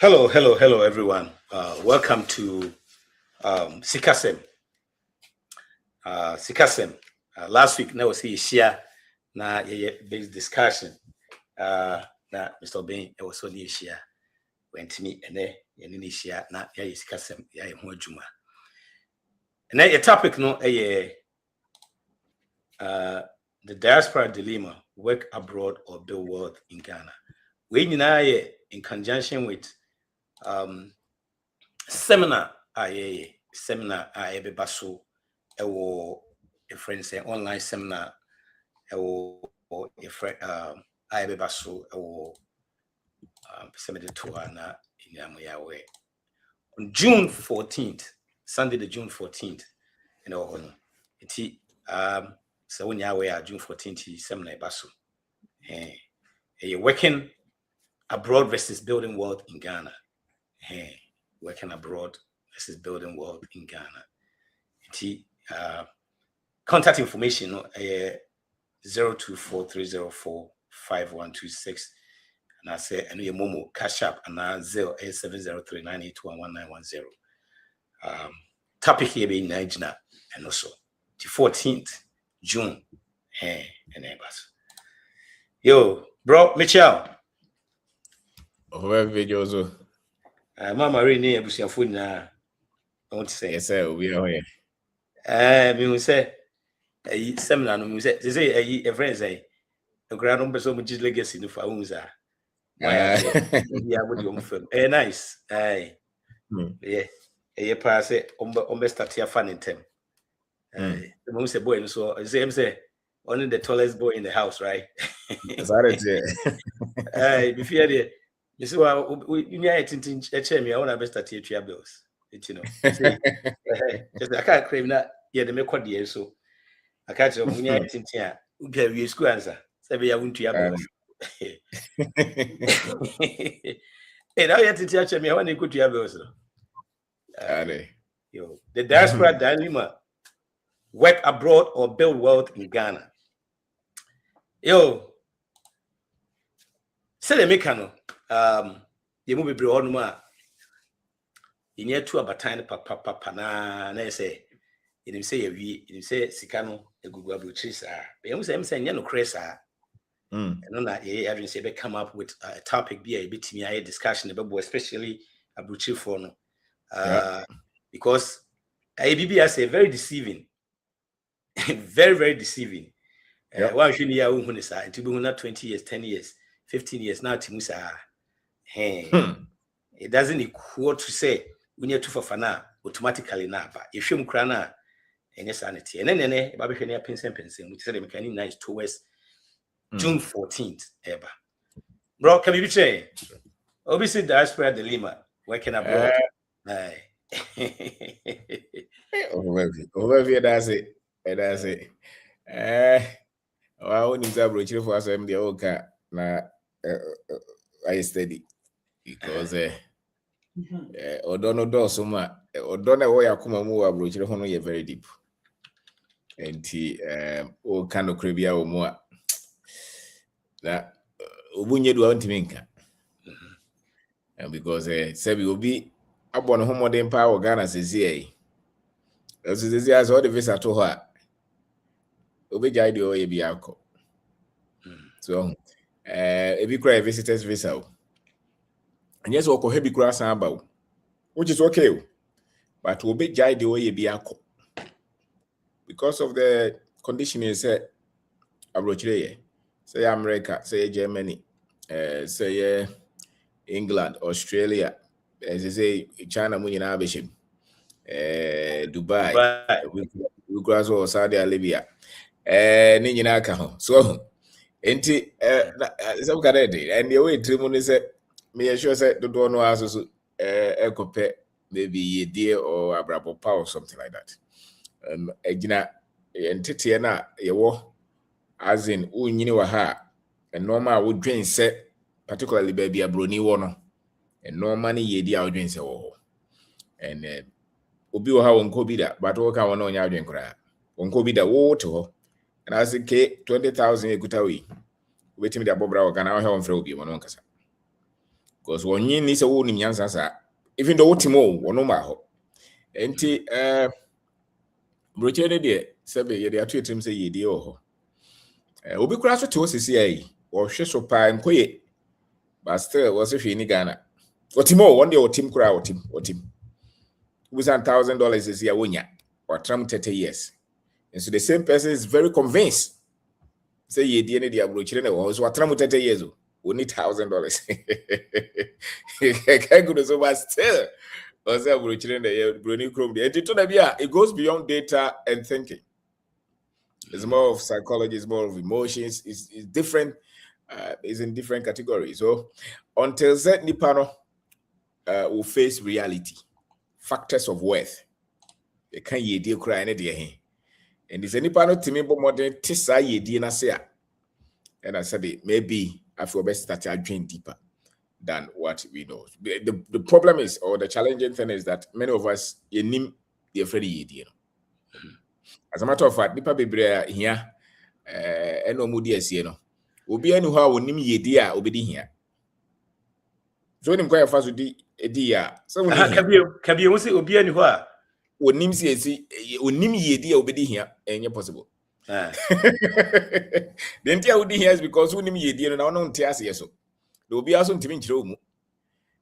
Hello, everyone. Welcome to Sikasem. Sikasem. Last week, na was share na base discussion. Na Mr. Bain, I was only share. Went to me and then share na Sikasem ya juma. And a topic no the diaspora dilemma: work abroad or build wealth in Ghana. We in conjunction with seminar I be baso ewo a friend say online seminar ewo a friend I be baso ewo seminar to na in on June 14th, Sunday the June 14th, you know on it so when you June 14th seminar baso working abroad versus building wealth in Ghana. Working abroad versus building wealth in Ghana. Contact information 0243045126, and I say and your Momo Cash App and 087039811910. Topic here being Nigeria and also the 14th June. And neighbors. Yo, bro, Michelle. Videos. Mama Rini abusiafo na I want to say yes sir we are here. Me will say seminar no me say a friend say a grand number so much legacy no for unza yeah what you film nice yeah pass it start here fun in them the mom say boy so say only the tallest boy in the house, right? That's it before the you see, you need to me. I want to start here bills. You know, just I can't crave that. Yeah, the make the so I can't say we need to here. We school answer. Say we are going to your bills. Hey, now you to me. I want to go to your bills. Yo, the diaspora dilemma: work abroad or build wealth in Ghana. Yo, say the mechano. You move be on ma. You need to abatine papa na say. You say you say Sikano a Google Bluetooth. But you say I'm saying no cresa. And on that, having say come up with a topic be a bit me a discussion about especially a Bluetooth phone. Because ABB I say very deceiving, very deceiving. Why should you have who say to be 20 years, 10 years, 15 years now to Musa? It doesn't equal to say we need to for now automatically now, but if you crana any sanity and then Baby Pensing, which said the nice towards June 14th ever. Bro, can we be saying? Obviously, diaspora dilemma working abroad. Overview, that's it. That's it. I need to approach you for us. I'm the okay. Now, I study because Odono do so much. Odono way akuma mu approach you for no very deep. And o kind of cribia or more. That Ubunye do want to make. And because Sebi will be up on home modern power Ghana says here. As all the visa to her. Obey the way be alcohol. So, if you cry visitors visa, and yes, or heavy grass about, which is okay, but obey the way be alcohol because of the condition is said. Abroad, say America, say Germany, say England, Australia, as they say China, Munyan Dubai, we cross or Saudi Arabia. So enti some kind and the way Trimon said me sure said don't know as ecope maybe a deer or a brabo power or something like that. Egina entity na yewo as in unyini wa ha and normal would drain set particularly baby a brony one and normally ye dear would drain so and obi wa ha wonko bi da but wo ka won onya adwen kra wonko bi da wo to and as ke 20,000 ekuta we waiting the abobra o Ghana o he on frɛ obi mo no nkasa because when you need a woman in even though Timo or no maho. Enti Brochere de sebe ye atu etim say ye de oho. Obi kura so to CCI or hwe so pa nkoye. But still was if ni Ghana. Otimo one day o team kura o team. Who's $1,000 is here wonya or tram 30 years. And so the same person is very convinced. Say ye de ne dia Brochere ne wo so tram 30 years o. We need $1,000. Can't go so much still. It goes beyond data and thinking. It's more of psychology, it's more of emotions, it's different, it's in different categories. So until that Nipano will face reality, factors of worth. They can't ye deal cry any day. And it's any Nipano to me but more than Tissa ye dina say. And I said maybe I feel best start to drain deeper than what we know. The problem is, or the challenging thing is that many of us, they're afraid of as a matter of fact, nipa bebre here, eno mudi esie no. Obi enu ha wonim yedi a obedi here. So nim kwa fa so di ya. So kabi won say obi enu ha wonim si esi onim yedi a obedi here enye possible. The entire odi here is because wonim yedi no na wono nte ase yeso. The obi aso ntimi nkyere omu.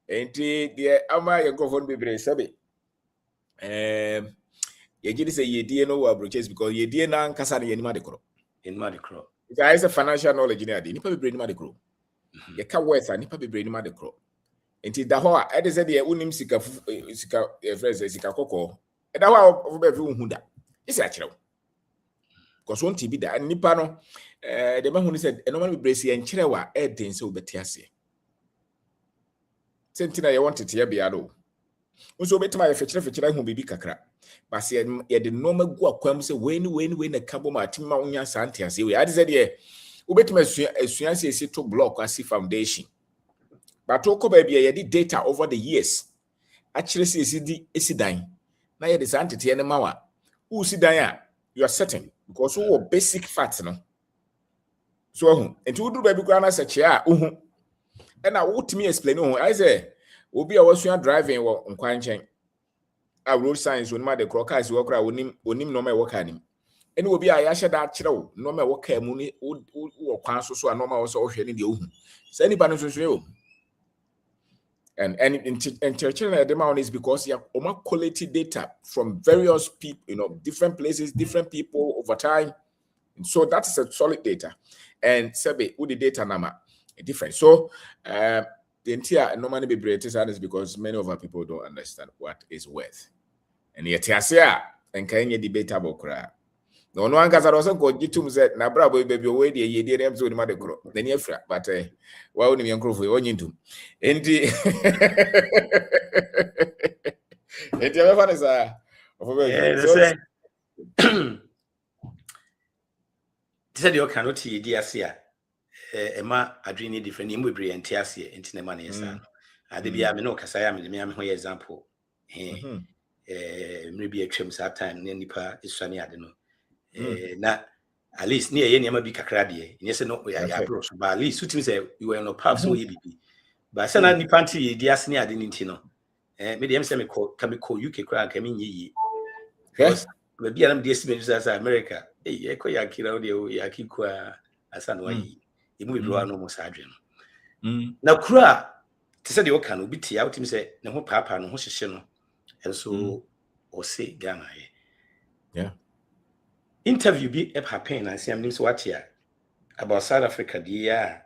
Enti de ama ye grofon bebre sabe. Ye gidi say yedie no wa broches because yedie na nkasa na yenima de kro. Yenima de kro. If I say financial knowledge in ade, nipa bebre yenima de kro. Ye ka worth nipa bebre yenima de kro. Enti da ho a e de say de unim sika friends sika kokko. E da ho a of be hu da. Isi a kire. Because one TB da nipa no the man who said e no man bebre si en kire wa e den say obeti ase. Sentina ye want it here be ado. Unso betima ye fechire hu bibi kakra. But ye the normal go akwam say when na kabo ma tim ma unya sante ase we ade said ye ubetima asuanse esi to block as foundation. But oko ba bia ye di data over the years. Actually say esi dan. Na ye the sante te ne mawa. Who si dan a you are certain because who basic facts no. So hu enti wudu ba bi kwa na seche a hu. And I would me explain I say obi a wasua driving wo nkwan chen a road signs when ma de crocas wo kra onim no ma wo ka nim ene obi a ya hye da kire wo no ma wo ka mu ni wo kwan so a no ma wo so hwe ni de ohu say ni ba no so so and intentional demand is because you have quality data from various people, different places, different people over time, and so that is a solid data. And sabe with the data number different. So the entire normally be breathing is because many of our people don't understand what is worth. And yet here and can you debatable cry. No one can also go to say na bravo baby away the ye did episode ma de cro. Then you fra but why would you uncle for you into and the it ever is said you cannot see DSA. Emma adreni different name we bring and tiasie into money yes. Ade bia me no kasaya me me am ho example. Maybe a trim that time nipa isani ade no. Na at least near any bi kakra de. Yes no we are bro so but at least suit me say you were no pass so ye bibi. But say na nipa nti ye diase ade nti no. Me dem say me call UK kra ka me nyi. Because we bia na diase me say America. E ko ya kira de ya kikwa asa no yi. Emu be bro no mo sadwe no. Na kura te say de o kan obi tia utim say ne ho papa no ho hyehye no. And so o say Ghana yeah. Interview be up happen and see am so what here about South Africa the year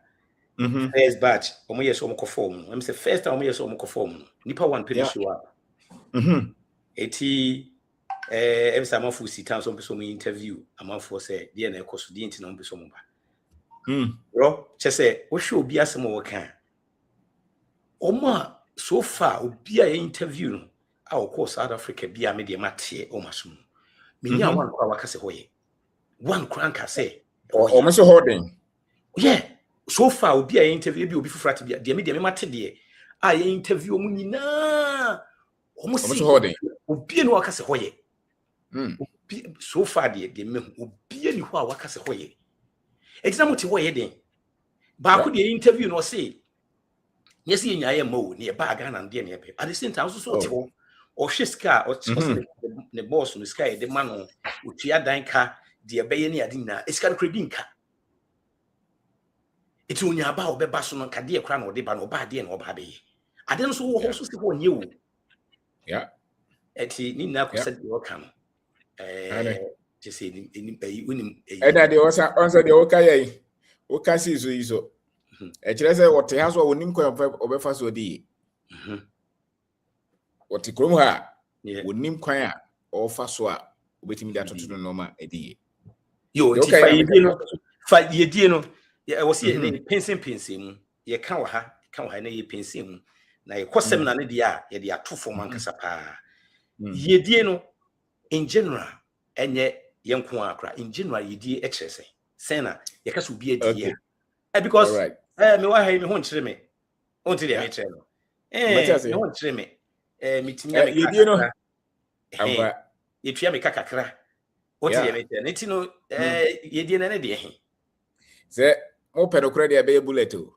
first batch omo yes omo conform am say first time omo yes omo conform nipa one pay show up eti every time of see town some person interview amanfo say dey na ekoso dey nti na omo person ba bro che say wo hwe obi asem wo kan omo so far obi a interview no of course South Africa bia me dey mate o masum me nya one kwa wakase hoye one crank say o me so holding yeah so far obi a interview bi obi fufrate bia dey me mate dey a ye interview mu nyina o mo so holding obi no wakase hoye so far dey me obi ni ho a wakase hoye exam ti hoye den ba ko dey interview no say yes you nya mo ne bag and dey ne at the same time so to or she scar or the boss no sky the man utua dan ka de ebeye ne ade na iska kredi nka eti onya ba obeba so no ka de kra na ode ba no ba de na oba be ade no so wo ho so se ho nye wo yeah eti ni na ko se de oka no ti se ni unim eda de osa onso de oka ye oka si so iso e kire se wote ha so wonim ko obefa so di wote krom ha wonim kwan a ofa so a obetimi da totono no ma edi yo ti fa yedie no ye wo se ne pensin mu ye ka wo ha na ye pensin mu na ye kosem na ne dia ye dia to fo man kasa pa yedie no in general enye yenko akra in general yedie exercise sena ye kasa obi adie because me wa ha me ho nkyere me on ti de me kyere no me ho nkyere me mitinya me yedie no amba ye tua me kakakra o ti de me kyere ne ti no yedie na ne de he se mo pedokra de be bullet o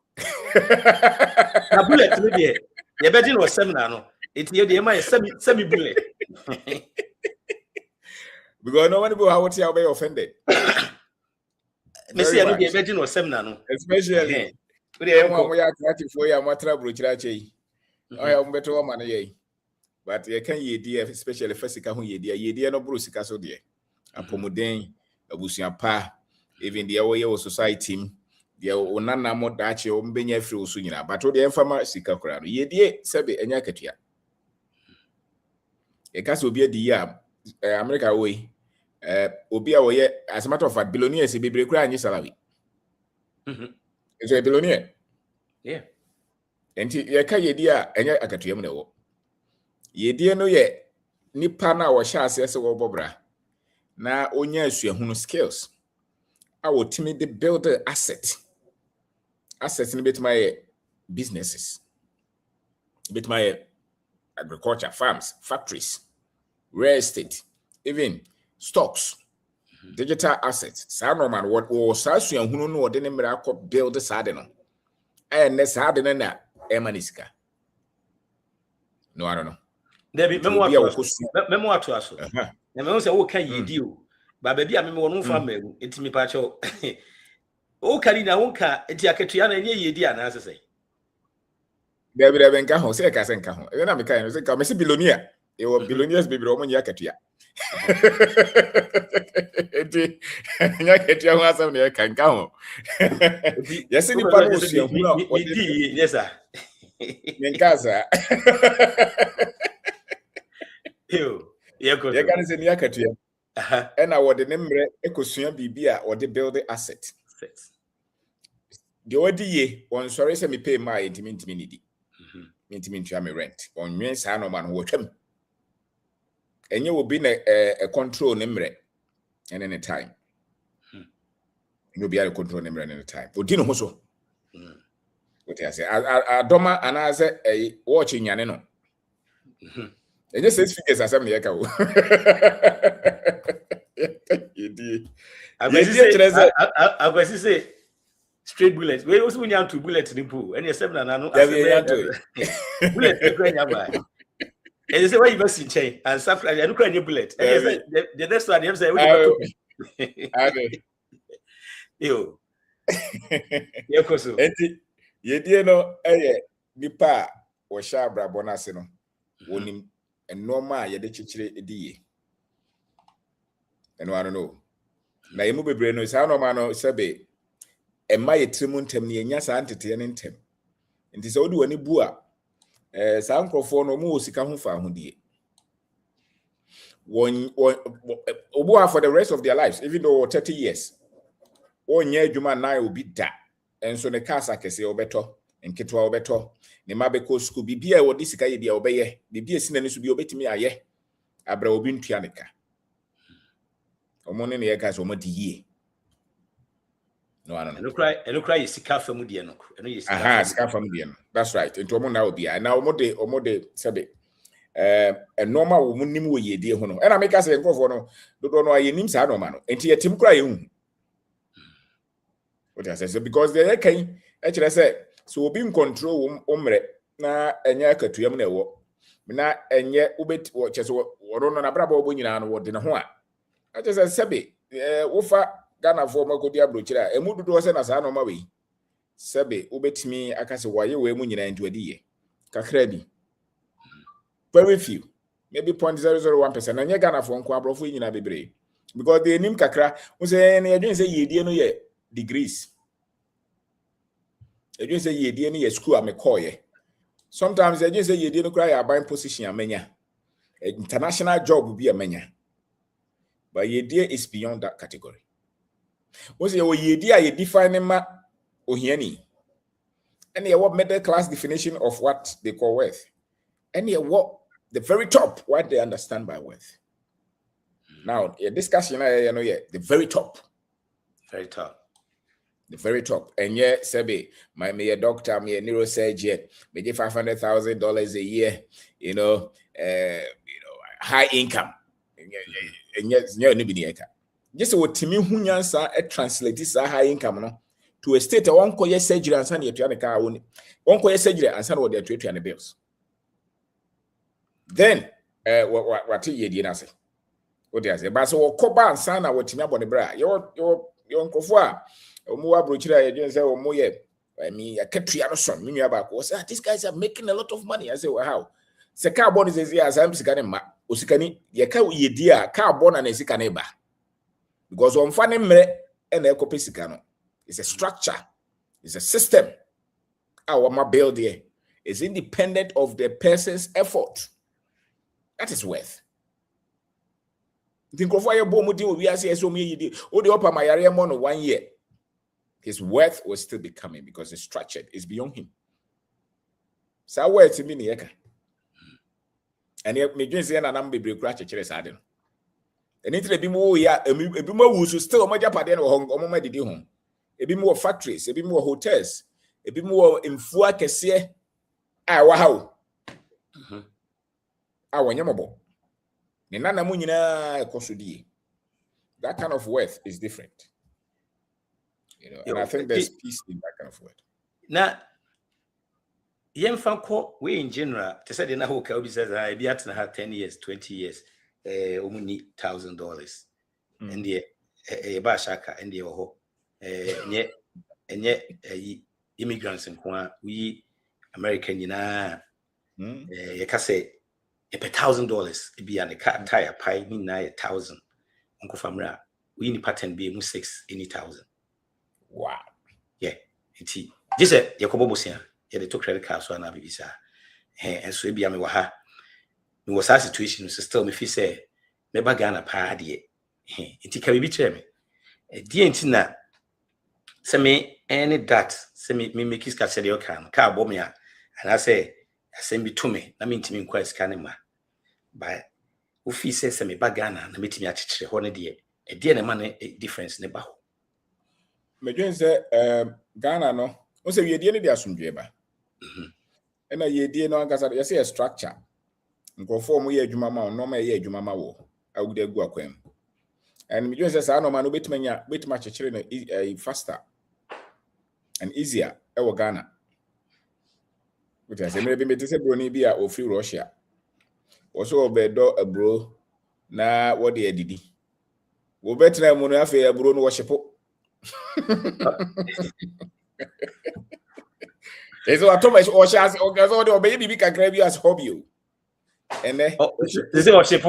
na bullet no de ye be di no seminar no eti ye de ma semi bullet because no one go how what you be offended me see no de be di no seminar no especially we dey mo ya creative for ya matra bro kira chei o ya mbeto ma na ye but ye kan ye die especially fasika ho ye die no bro sika so de apomoden abusuan pa even the way society the onana mo dache o mbenya free osu nyina but o de enfama sika kura no ye die sebe enya katua e ka so obi adi ya America way obi a wo ye as a matter of fact billionaires be bre kura anyi salary is a billionaire enti ye ka ye die a enya akatua mu na wo ye die no ye nipa na wo sha ase se wo bobra na onya asuahunu skills I will timidly build an assets in bit my businesses, bit my agriculture, farms, factories, real estate, even stocks, digital assets. Sa no man what or sa su an hunu no de nemra ko build sa de no. And ne sa de na emaniska. No, I don't know. There be memo to us. Na me say wo kan yedi o. Ba baby a me wonu fa magu etimi pa cho o kali na wonka eti akatua na nye yedi ana asese there be nka ho se ka se nka ho e na me kan no se ka me se billionaire e wo billionaires be bro mo nya akatua eti nya akatua ho asem na kan nka ho yes ni pa no se hu na o di yes sir nka sa yo ye kan se ni akatua and I would nemre ekosua bibia or the build asset. The odi on sorry say me pay my intimate minidi. Intimate me rent. On me say no man watchem. And you will be a control nemre and any time. You'll be able to control nemre any time. But dino hoso. What I say I doma and I say a watching yaneno. And just 6 figures as I'm here. I was say straight bullets. We also need to bullet in the pool. And you said, no, bullet. And you say, why you must in chain and stuff like that. Look at your bullet. And you say, the next one, you say, yo, yeah, Koso. You did know, Nipa or Shabra Bonasino, winning and normal, you did chichire. And I don't know. Na yemu bebre no sa no ma no sebe e ma yetrimu ntem ne nya sa antete ne ntem. Nti se odi wani bu a sa nkrofo no mu osika ho fa ho die. One obu for the rest of their lives even though 30 years. Onya adwuma na obi da. Enso ne kasa kese obeto, enketwa obeto. Ne ma be ko school bibia e wodi sika ye bia obeye. Bibia sina ne so bi obetimi aye. Abra obi ntua ne ka. Omone ne yeka so omodi ye. No, I don't know. And cry is sika famu die no. Eno ye sika. Aha, sika famu die no. That's right. Into omo na obi a. Na omode sebe a normal wo nim wo ye die ho no. E na make say nkofo no dodo no aye nim sa normal no. Enti yetim kra ye hu. What I say because they can actually say So being control umre na enya katuyam na ewo na enye ubet wo cheso wo no na brabo bo nyina no wo de ne ho a just sebe wo fa Ghana for makodi abrochira emu dudu se na sa no ma we sebe ubetimi akase waye we mu nyina ntuadiye kakra bi very few maybe 0.001% na nye Ghana for nko abrofo nyina bebre because they nim kakra wo se na yedwen se yedie no ye degrees yedwen se yedie no ye school amekoye sometimes yedwen se yedie no kra ya buying position amenya international job bi amenya but yedie is beyond that category. Wo se yedie a ye define ma ohiani and what middle class definition of what they call worth and what the very top what they understand by worth. Now a discussion the very top the very top and sebe me a doctor, me a neurosurgeon, me get $500,000 a year, high income and just what Timmy Hunyansa translate this high income no to a state of 1 year surgery and send you to car 1 year surgery and send what they're treating the bills. Then what you did say? What they say? But so Koba and Sana what Timmy on the bra. Your Nkofua Omuwa brochira you say Omoye. I mean a Ketriano son, me about these guys are making a lot of money. I say, well, how? Se carbon is as I'm sikane usikani yeka yedia carbon and esikaneba. Because on funny and ecopisikano. It's a structure, it's a system. Our my build here is independent of the person's effort. That is worth. Think of why you bomb we are saying so many the upper my area more 1 year. His worth will still be coming because it's structured, it's beyond him. So where to me yeka. And yet me just say na nam be crash chere sadin. And it be more ya ebi mo wusu still mo japade no ho mo ma didi ho. Ebi more factories, ebi more hotels, ebi more mfua kese wa hawo. Wanyamabo. Ni nana mu nyina ekosodie. That kind of worth is different. And I think there's peace in that kind of word. Now, yemfanko we in general, to say na ho ka obi says I be at na 10 years, 20 years, omuni $1,000. And the ba shaka and the ho enye immigrants nko we American nyina ye ka say $1,000 e be an tire pie ni na 1,000 unko famra we ni pattern be mu 6 any 1,000. Wow. Yeah, it's just a Yakobosia, yeah, they took credit cards so na bibisa. And so be me waha. Me was a situation so still me fi say me ba Ghana pa de. Enti ka bibi chere me. Die enti na se me any that se me make iska se de kan ka bo me a and I say asem bi to me na me ntimi nkwa iska ne ma. But wo fi say se me ba Ghana na metimi a chechire ho ne de. E de na ma ne difference ne ba ho. Medwen say Ghana no o say yedie ne de asomdwe ba e na yedie no ankasa you say a structure nkofo mo ye adwuma ma no ma ye adwuma ma wo awude agu akwam and medwen say sa no ma no betima chechire no faster and easier e wo Ghana which I say me be say bro ni bi a o free Russia also obedo abro na wo de adidi wo betra mu no afa abro no wo shepo. So I told my Oshas or baby can grab you as hobby. And then this is worship.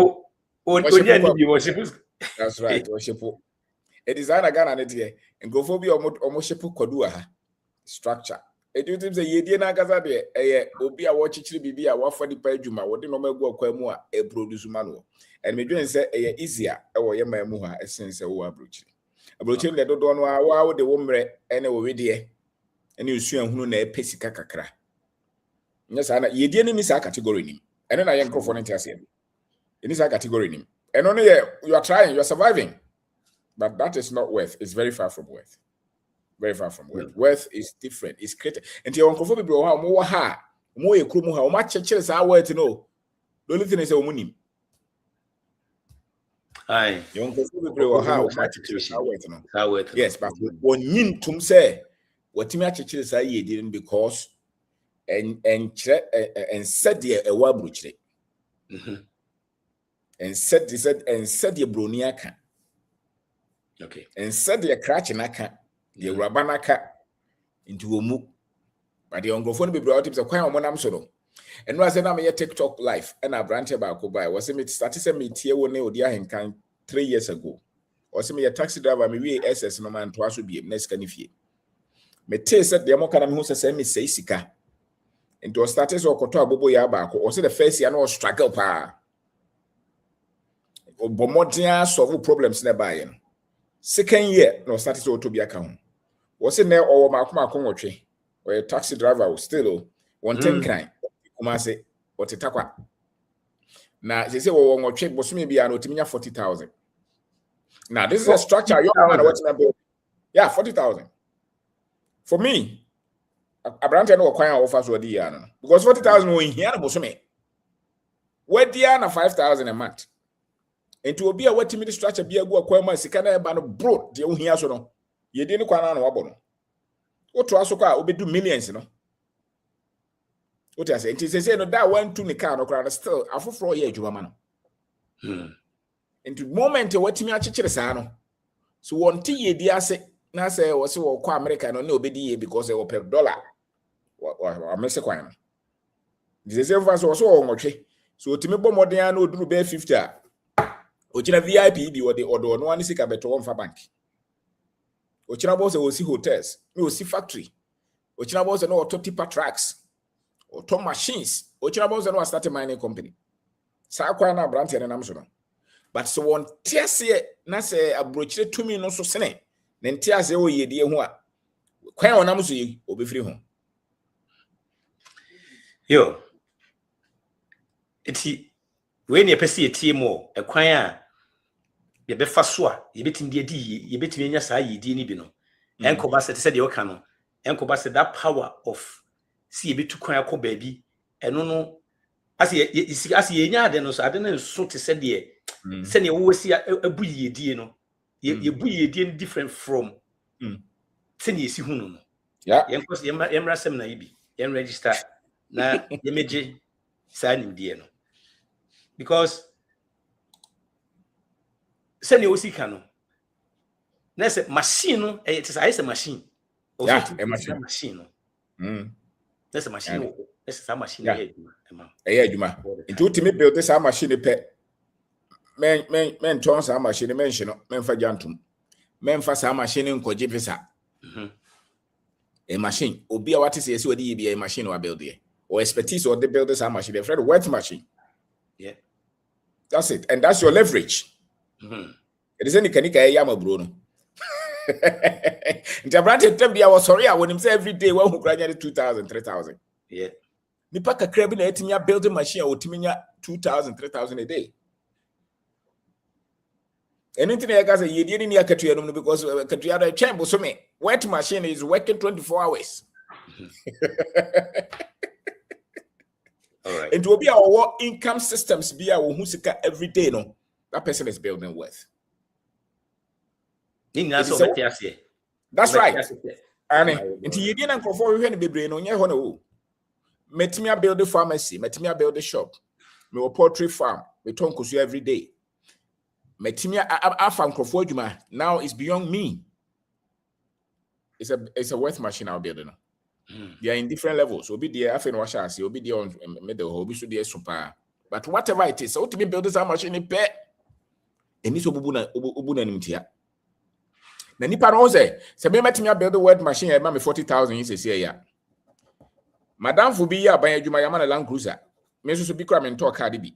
That's right, worship. A designer Ghana and go for be almost Kodua structure. A duty say ye na gaza de obi a watch bibi a wafa di pajuma, what the normal go kwamua a produce manual. And me doing say easier or yama muha essence a abroach. Abroaching the don't know how the woman and over there. And you see who na pesika kakra. Yes, ana ye die ni sa category nim. And then I am for interest. In this category nim. And only you are trying, you are surviving. But that is not worth. It's very far from worth. Very far from worth. Worth is different. It's created. And your uncle people how more ha, more ye krumu how much churches are worth to know. The only thing is a woman. Aye. Your uncle people how much churches are worth to know. Yes, but when yin tum say watimi achechire saa yedi no because and said the ewa bruchire and said the broniaka okay and said the crutch naka the rabanaka into omu but the ongrofo no be brought tips kwan omonam so no and was na me TikTok live and a branch about ko by was me started say me tie wo ne odi ahenkan 3 years ago was me taxi driver me we SS no man to aso bi next kan fie me te said the mo kana me hu say me say sika into started so okoto abobo ya ba ko o say the first year no struggle pa obomodia solve problems na ba ye second year no started so to be account was in there or makoma konwotwe or taxi driver still one thing kind kuma say what itakwa na they say wo nwotwe bosome bia no timinya 40,000 now this is a structure your man what na build yeah 40,000 for me abrante no kwan offer so di ya no because 40,000 wo hia na bosome where dia na 5,000 a month into obi a watimi the structure bia go akwan ma sika na e ba no bro de wo hia so no ye di ni kwan na wabo no oto aso kwa obedu millions no what I say it say no that one to the car no crowd still afofro ye adwuma ma no into moment watimi achechire saa no so wonte ye di ase na say wo se wo kwa America no na obedi ye because e per dollar wa mese kwan no this say for so wo nwotwe so otimi bɔ modern na oduru be 50 a ochina VIP bi odo no ani sika beto won fa bank ochina bo se wo si hotels no wo si factory ochina bo se no auto tipper trucks auto machines ochina bo se no start a mining company sa kwa na brand ya nam so no but so won tiase na se abrochire tumi no so sene ne ntiase wo yedie ho a kwan onam so yi obefiri ho yo eti we ne pese etie mo ekwan a ye be fa so a ye betim de adi ye betim anya saa yedie ni bi no enkoba se de o ka no enkoba se that power of si ye betu kwan akọ baabi eno no as ye nya ade no so ade no so te se de se ne wo si abu yedie no ye bu yedie different from se ne si hunu no yeah yenkos yemra sem na yibi yen register na yemeje saa nimdie no because se ne osika no na se machine no it is a machine yeah a machine no that's a machine no that's a machine adwuma into ultimate build this machine pe men ton sa machine mention no men fa jantum men fa sa machine nkoje pesa a machine obi a what is yes we be a machine or build here or expertise or the builders are machine friend worth machine yeah that's it and that's your leverage it is any kanika yama bro no interpreted them dia was sorry I want him say every day when who granya 2,000 3,000 yeah ni paka crab na etimia building machine o timinya 2,000 3,000 a day anything I got say you didn't need akatu no because akatu ya chambo so me wet machine is working 24 hours all right and to be our income systems be our husika every day no that person is building wealth that's right and into you didn't go for you be brain on your hono metimia build a pharmacy metimia build a shop me a poultry farm me tonkusu every day metimia afam crofo adwuma now is beyond me it's a worth machine I'll build. They are in different levels. Obi there afin washa obi there on middle obi so there super. But whatever it is, so to be build this machine pe eni so obu na nimtia. Na nipa no say se be metimi build the word machine e ma me 40,000 yin se ya. Madam fu bi ya ban adwuma ya ma na Land Cruiser. Me so bi kra me nto card bi.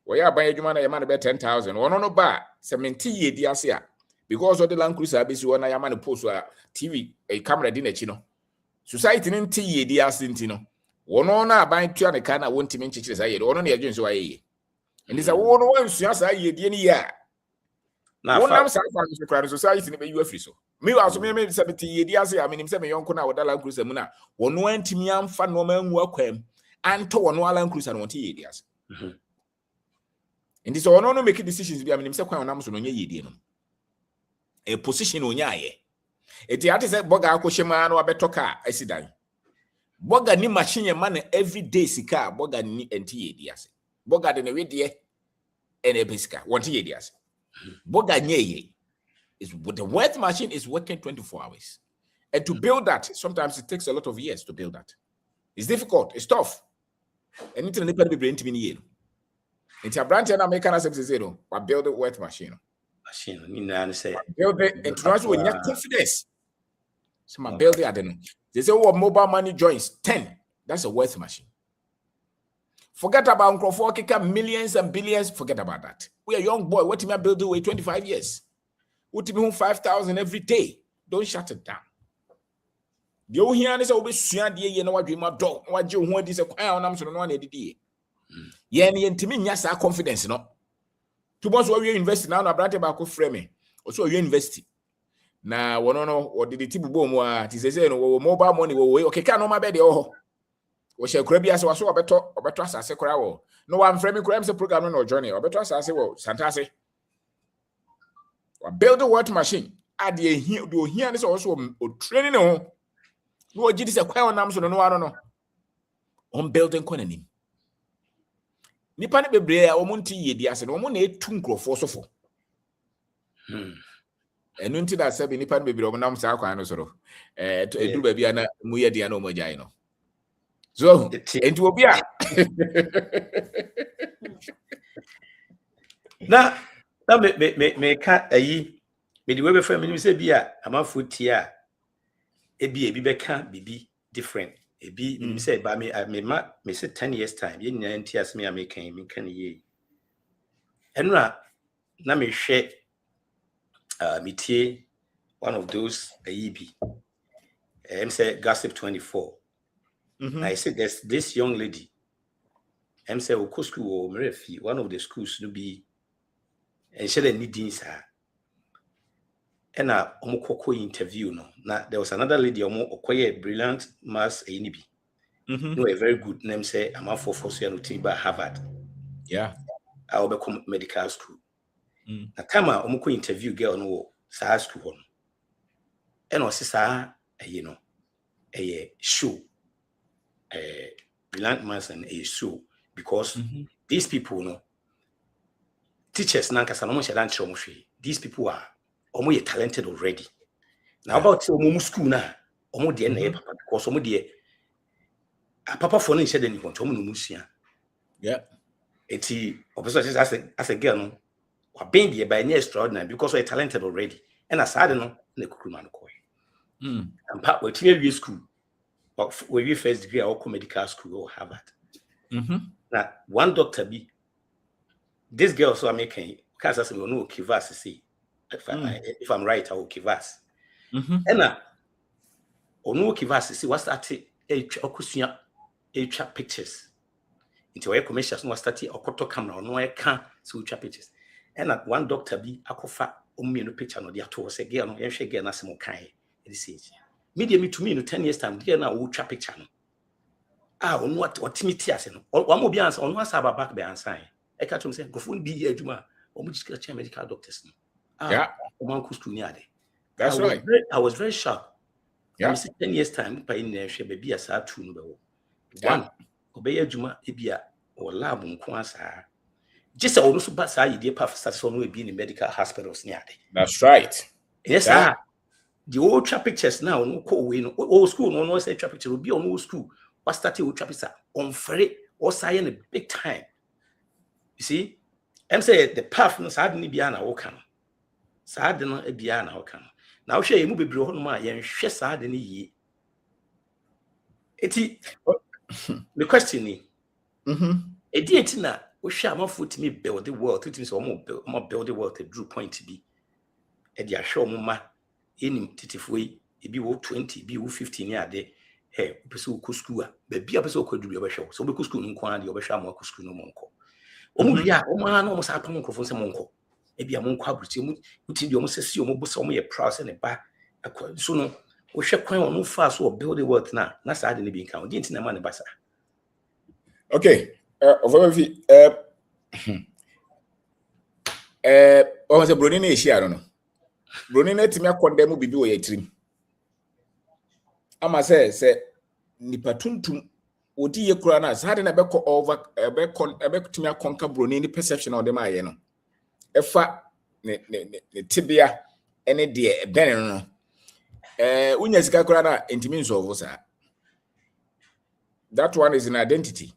Wo ya ban adwuma na ya ma na be 10,000. Wono no ba se menti ye di ase a because of the Land Cruiser be si wona ya ma na post a TV a camera di na chi no. Society nti ye di asinti no wono na aban tua ne ka na wontimi nchichire sa ye wono na yedwen so aye ndi sa wono wansua sa ye die ni ya na wonam sa fa so kra society ne be yu afri so me wa so me se beti ye di ase ya me nim se me yonko na wodala nkrusa mu na wono antimi amfa no ma nwu akwam anto wono ala nkrusa no wonte ye di ase ndi so wono no make decisions bi me nim se kwan wonam so no nye ye die no a position onya aye Eti ati say boga akoshema no abeto car asidan. Boga ni machine man every day sika boga ni enti yedi ase. Boga de ne wedie ene besika wonti yedi ase. Boga nyeye is the worth machine is working 24 hours. And to build that, sometimes it takes a lot of years to build that. It's difficult, it's tough. And it's a be brain to be it's a branch and American as zero, but build a worth machine. Build it and to with your confidence. So my build it, I don't know. They say, oh, mobile money joins 10. That's a worth machine. Forget about Uncle Forkika, millions and billions. Forget about that. We are young boy. What am I building with 25 years? What do you mean 5,000 every day? Don't shut it down. The old here is always swear, you know what you might do. What you want is a crown. I'm so no one edit. Yeah, and to me, yes, our confidence, no. Two months where you invest now, I brought about framing. Also, you invest. Now, one no, what did the tip boom? What is say, no mobile money? Okay, can't know my bed. Oh, we shall crabby as was so a better as a crowd. No one framing crimes a program or journey, or better as I say, well, Santase. Build a work machine. Add the here, do here is also training on. No, it is a quite on so no, I don't know. On building quantity. Nipa ne bebre a omonti yedi ase no omon na etu nkrofo sofo enu nti da sabi nipa ne bebre omonam sa akwan no soro eduru ba bia na mu yedi na omojai no so enti obi a na me ka ayi me di we be frame me say bia amafo tie a ebi be ka bibi different ebi me say ba me say 10 years time ye nyina nti aseme ya me kan ye enura na me hwe me tie one of those ayi bi say Gossip 24 I said there's this young lady say o school o merefi one of the schools no be and she dey need sa and omukoko interview no na there was another lady okoye brilliant maths ANB no a very good name say I'm for so no by Harvard I will become medical school na time omukoko interview girl no sa school no and o sisa you know a show brilliant maths and a show because these people no teachers na kasa no mo shedan chiro mo hwe these people are almost talented already. Now about school now, almost the end papa because almost the papa for no said anyone to no musia. Yeah. Eti obviously as a girl no, wa being there by any extraordinary because we're talented already. And as I don't know, na kukuman ko. And part we tell school, but we first degree or medical school or Harvard. Now one doctor be this girl so American can't say no kivas say. If I'm right, I will give us. And no give us see what started a trap pictures into a commercials no started a photo camera no I can't see trap pictures. And at one doctor be a cofa no picture no the to say girl no she girl na some kind it is media me to me no 10 years time girl na wo trap picture no on what me tia say no one mo be answer on one side back be answer e ka to say go phone be adwuma o mo just medical doctors no. That's right. I was very shocked. Yeah. 10 years time, paying there, she be a sad tune. One, obey a juma, ebia, or lab on Kwansa. Just also pass I did pass on will be in medical hospitals near. That's right. Yes, sir. The old trap pictures now, no call win, old school, no say trap picture will be on old school. But starting with trap on free or sign a big time. You see, I'm saying the path no sadly be an okan. Sad no e bia na hoka na wo hwe mu bebre ho no ma ye hwe sad ne yi eti the question ni edi eti na wo hwe amafo timi build the world timi so mo build the world to drew point bi e dia hwe mo ma enim titifo yi ebi wo 20 bi wo 15 ni ade pese wo school a ba bia pese wo kwaduru yo be hwe so be school nko an de yo be hwe amako school no mo nko o mu bia o ma na o mo sa pam nkrofo se mo nko ebi amonko abruti mu uti di o mo sesi o mo busa o mo ye proud se ne ba so no wo hwe kwan o no fa so o build the world na sa de ne bi nkan o di ntina ma ne ba sa okay ofafi o se broni na eshi aro no broni na timi akonda mu bibi o ye tirim ama say nipa tuntum odi ye kura na sa de na be over be conquer broni ni perception of them aye no efa ne tibia ene de bene no unya sika kura na intimi nsolve sa. That one is an identity.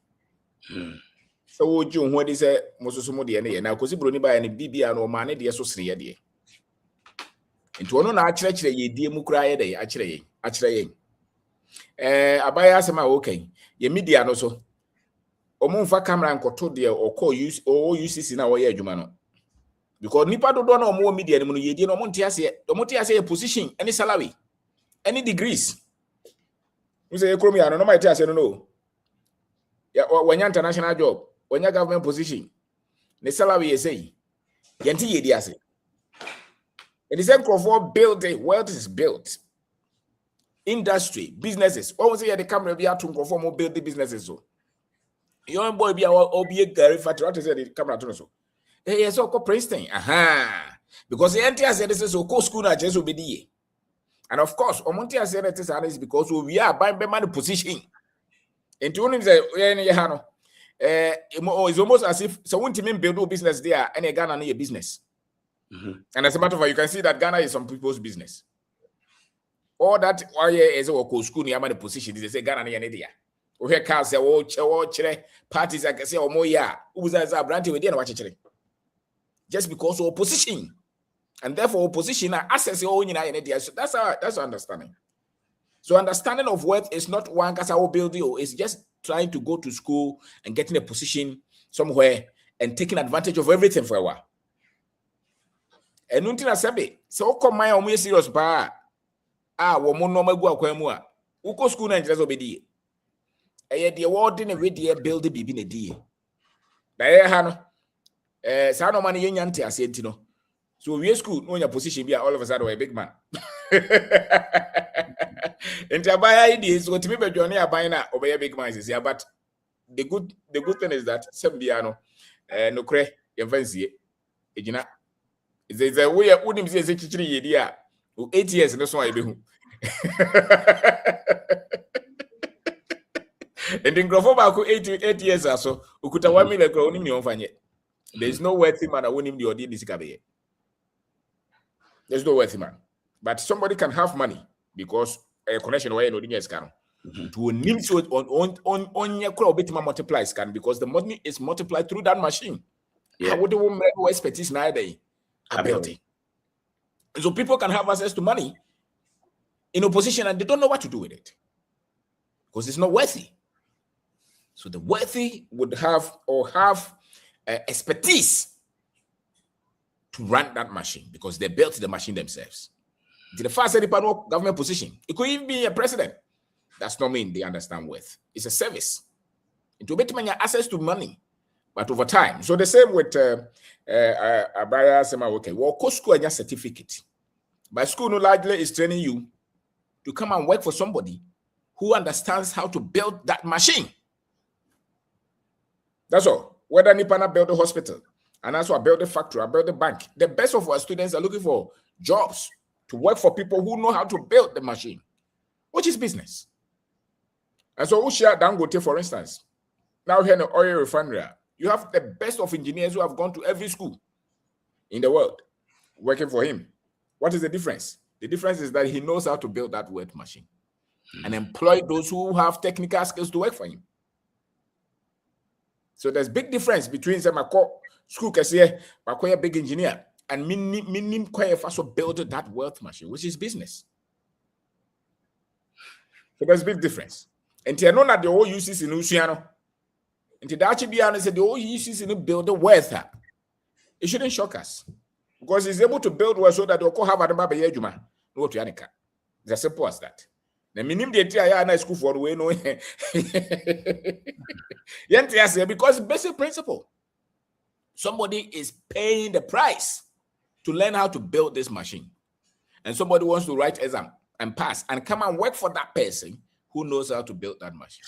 So would you what is a mosusumo de na kosi broni ba ne bibia no ma ne de so sere ye de nti ono na akire ye die mu kura ye de akire ye abaya asema okay ye media no so omunfa camera nkoto de UCC na wo ye adwuma no because nipa dodo na omo media ni mu no ye die no omo ntia se position any salary any degrees we say ekrom ya no ma ntia se no ya wanya international job wanya government position ne salary ye say ye nti ye die ase. It is for building, wealth is built. Industry, businesses. Always say the camera be to conform build the businesses. So young boy be a Gary factory. What is the camera to so? Hey, so called Princeton. Aha. Because the entire said this is so school na just obedi. And of course, Omontia said it is because we are buying money position. And to him say, it's almost as if someone to build a business there and a Ghana need a business. And as a matter of fact, you can see that Ghana is some people's business. All that is a school near the position. They say Ghana near Nidia. We hear cars say, oh, parties I can say, oh, more yeah. Who's a branch with watch it? Just because of opposition. And therefore, opposition are access your own in Nidia. So that's our understanding. So understanding of wealth is not one because I will build you. It's just trying to go to school and getting a position somewhere and taking advantage of everything for a while. And until I say, so come my own serious bar. Wo mo no magu akwan mu a. Uko school na njira so bedi. Eye de word in we de build bibi na die. Na ye ha no. Sa no man ye nya nte ase enti no. So we school no nya position bi all of a sudden we a big man. Enti abaya ide so timi bedwane aban na obey big man is here, but the good thing is that some bia no no kre ye fancy ejina. Is a way wouldn't say 63 years, 8 years, no so I be. And in Grofo 8 years or so, Ukuta 1 million crown in your fanye. There is no worthy man, I won't him the order this cabaret. There's no worthy man. But somebody can have money because a connection where no years can. To name so on your crowd bit multiplies can because the money is multiplied through that machine. I would have expertise neither. Ability. So people can have access to money in opposition and they don't know what to do with it because it's not worthy. So the worthy would have expertise to run that machine because they built the machine themselves. The first government position, it could even be a president. That's not mean they understand worth. It's a service. It will make access to money. But over time, so the same with Abaya Sema, okay, well, school and your certificate. But school no largely is training you to come and work for somebody who understands how to build that machine. That's all. Whether Nipana build a hospital, and also I build a factory, I build a bank. The best of our students are looking for jobs to work for people who know how to build the machine, which is business. And so Ushia Dangote, for instance, now here in the oil refinery, you have the best of engineers who have gone to every school in the world working for him. What is the difference? The difference is that he knows how to build that wealth machine and employ those who have technical skills to work for him. So there's big difference between school a big engineer and minim build that wealth machine, which is business. So there's big difference. And you know that the whole uses in Luciano. And the Archibian said the whole uses in build the wealth. It shouldn't shock us. Because he's able to build wealth so that they'll have a baby Yajuma. No to Yanika. It's as simple as that. The minimum the entire school for the way no. Because basic principle. Somebody is paying the price to learn how to build this machine. And somebody wants to write exam and pass and come and work for that person who knows how to build that machine.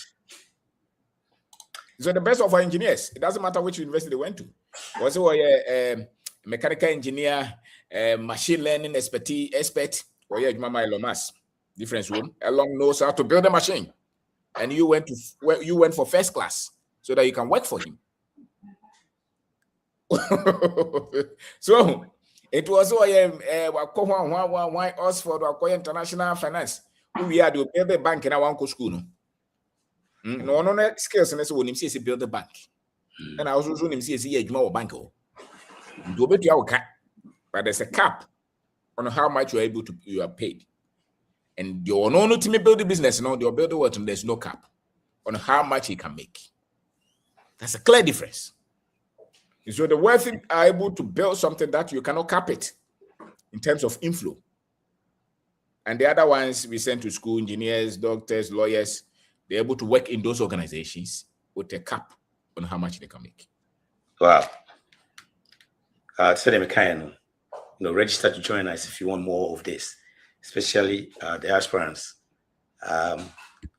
So the best of our engineers, it doesn't matter which university they went to. Also a mechanical engineer, machine learning expert, or Mama Elon Musk. Difference one. Elon knows how to build a machine, and you went for first class so that you can work for him. So it was why Oxford or international finance. We had to build a bank in our uncle school. No skills and so when him say build a bank. And I also soon him say a bank. But there's a cap on how much you are paid. And you're not to build the business, no, you're building what, and there's no cap on how much he can make. That's a clear difference. And so the wealthy are able to build something that you cannot cap it in terms of inflow. And the other ones we send to school, engineers, doctors, lawyers, they're able to work in those organizations with a cap on how much they can make. Wow. So register to join us if you want more of this, especially the aspirants.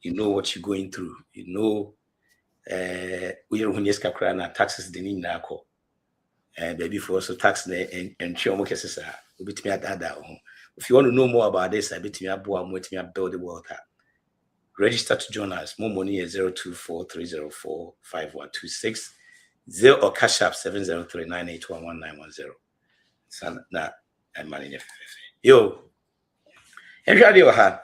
You know what you're going through. You know, we are taxes the need now. And baby for also tax and if you want to know more about this, I bet me build the world. Register to join us. More money is 024-304-5126. 0 or cash app 703-981-1910. So now I'm managing. Yo, everybody will have.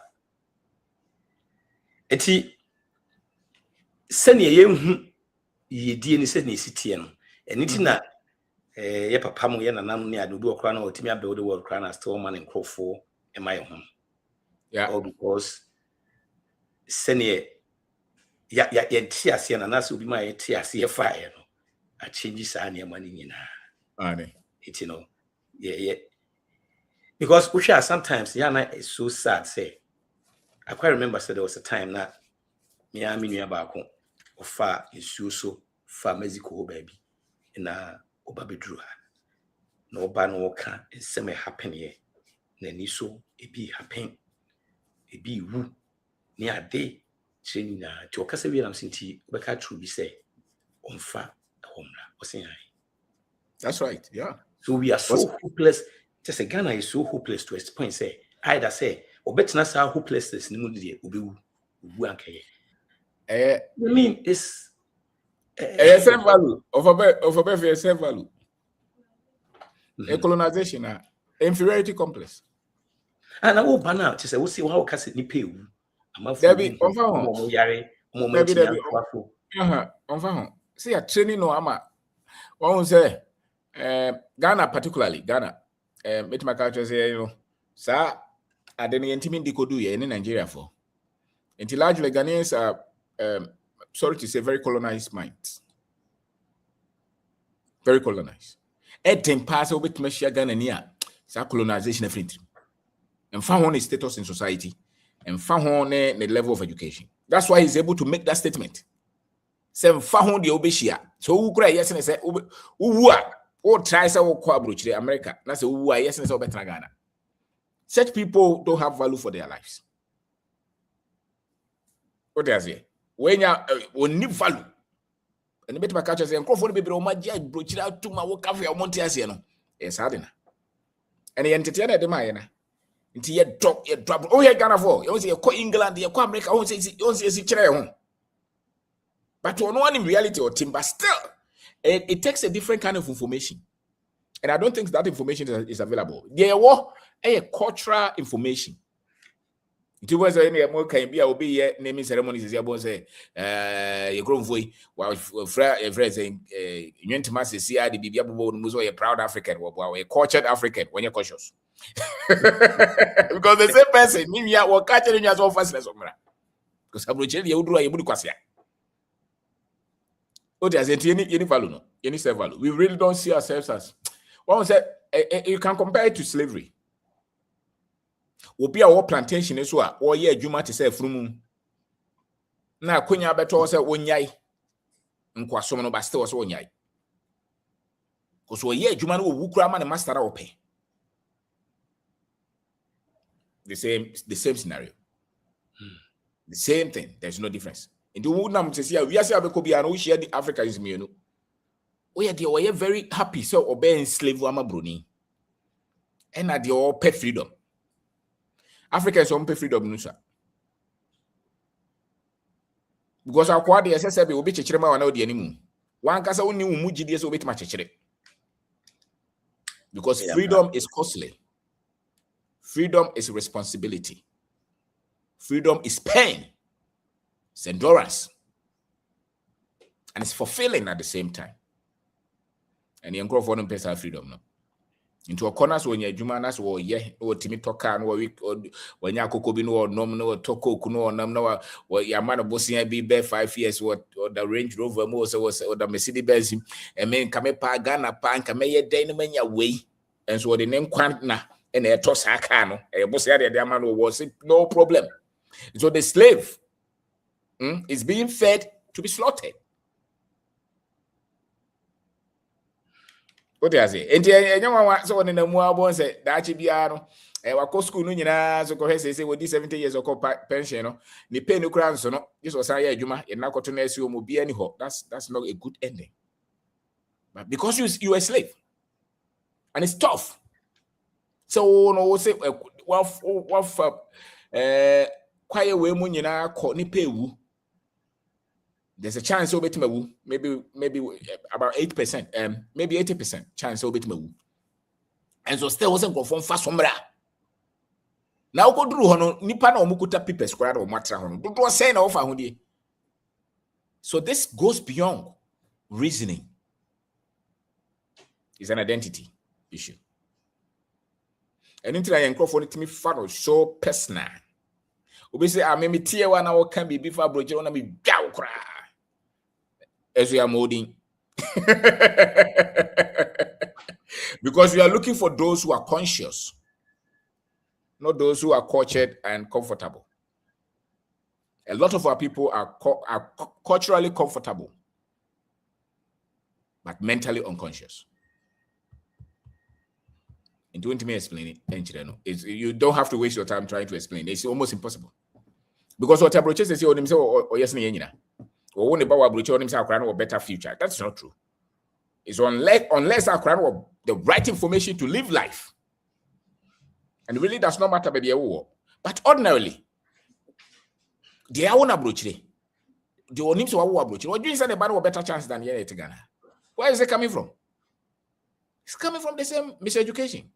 Eti senior ye DNA said ni citizen. And it's na ye papa mo ye na nam ni adudu okra na otimi abuild the world crown as still man in crop for in my home. Yeah, all because senior ya tiasi na nasu bi my tiasi fire no a changes any money nyina. It's yeah. Because Usha sometimes Yana is so sad. Say, I quite remember said there was a time that me about or far is so far musical baby in a obabi drew her. No ban walker is semi happen here. Neniso it be happen. It be woo near day. Training to a Casavian Sinti, but I truly say on far home or saying. That's right. Yeah. So we are so hopeless. Just a Ghana is so hopeless to a point. Say, either say, or better not how hopeless this new day will be. I mean, it's a same value of a same value. A colonization, inferiority complex. And I will ban out to say, we'll see how cast it pay. Debbie, see a training no ama. One will say, Ghana, particularly Ghana, my culture say, sir, I didn't intimate do in Nigeria for. Until largely Ghanaians are, sorry to say, very colonized minds. Very colonized. Everything pass over to Meshia Ghana near, so colonization everything. And found on his status in society, and found on the level of education. That's why he's able to make that statement. Say, found the Obeshia. So who cry yes and say, who tries our co-abroach America? That's who are yes and say better Ghana. Such people don't have value for their lives. What does it? When you need value, and the better catchers and Crawford baby or my judge broach out to my work of your Montiasiano. Yes, I didn't. And the entertainer the Mayana. Until you drop. Oh, yeah, Ghana for you see a England, you come America, you see home. But to one in reality or team, but still, it takes a different kind of information. And I don't think that information is available. There was a cultural information. It was any more can be naming ceremonies as you say, your grown voice, while saying, you went to Mass CID, be a proud African, or a cultured African when you're cautious. Because the same person, me, I will catch it in your office. Because I'm going to do a Budukasia. Oh, there's any value, no, any self value. We really don't see ourselves as one said. You can compare it to slavery. Obi a wo plantation so a wo ye adwuma te say from na akonya beto say wonyai nkwasom no ba still so wonyai ko so ye adwuma no wo kura ma ne master a wo pe the same scenario. The same thing, there's no difference. In the wood nam say we are say abekobia no share the Africans me no we are very happy so obey slave ama broni and at your pet freedom. Africans don't pay freedom nusa. Because our quad the SSB will be chechirema wana odi animu. One kasa uni umuji DS will be machechere. Because freedom is costly. Freedom is responsibility. Freedom is pain. It's endurance. And it's fulfilling at the same time. And you for them personal freedom no. Into a corners when you're Jumanas or or Timmy Toka or when you're Kokobi or Nom no Toko Kuno or Nam no or your man of Bosnia be bare 5 years or the Range Rover was or the Mercedes Benz and men come pa Ghana pan come a dynamite way. And so the name Quantna and a Tosakano, a Bosnia the man was no problem. So the slave is being fed to be slaughtered. What do I say? And anyone so in the more say that Chibiano, and what school no so go say with 70 years of pension, no, ni pay no crown so no. This was a Juma, and now to you will be anyhow. That's not a good ending. But because you are a slave, and it's tough. So no say quiet way mun ni pay wu. There's a chance over to maybe about 8%, maybe 80% chance over to and so still wasn't conform fast from there. Now go through hono nipa na omukuta people square or matra hono. Do say na ofa hodi. So this goes beyond reasoning. It's an identity issue. And into the microphone to me follow so personal. Obi say I me tie one na can be before broje na me gaw kra. As we are molding. Because we are looking for those who are conscious, not those who are cultured and comfortable. A lot of our people are culturally comfortable, but mentally unconscious. And don't me explain it. You don't have to waste your time trying to explain. It's almost impossible. Because what approaches is or yes, or only about a better future. That's not true. It's unless our crown or the right information to live life. And it really does not matter baby. But ordinarily, they are on a brooch. The only to our brooch. What do you say about a better chance than here to Ghana? Where is it coming from? It's coming from the same miseducation.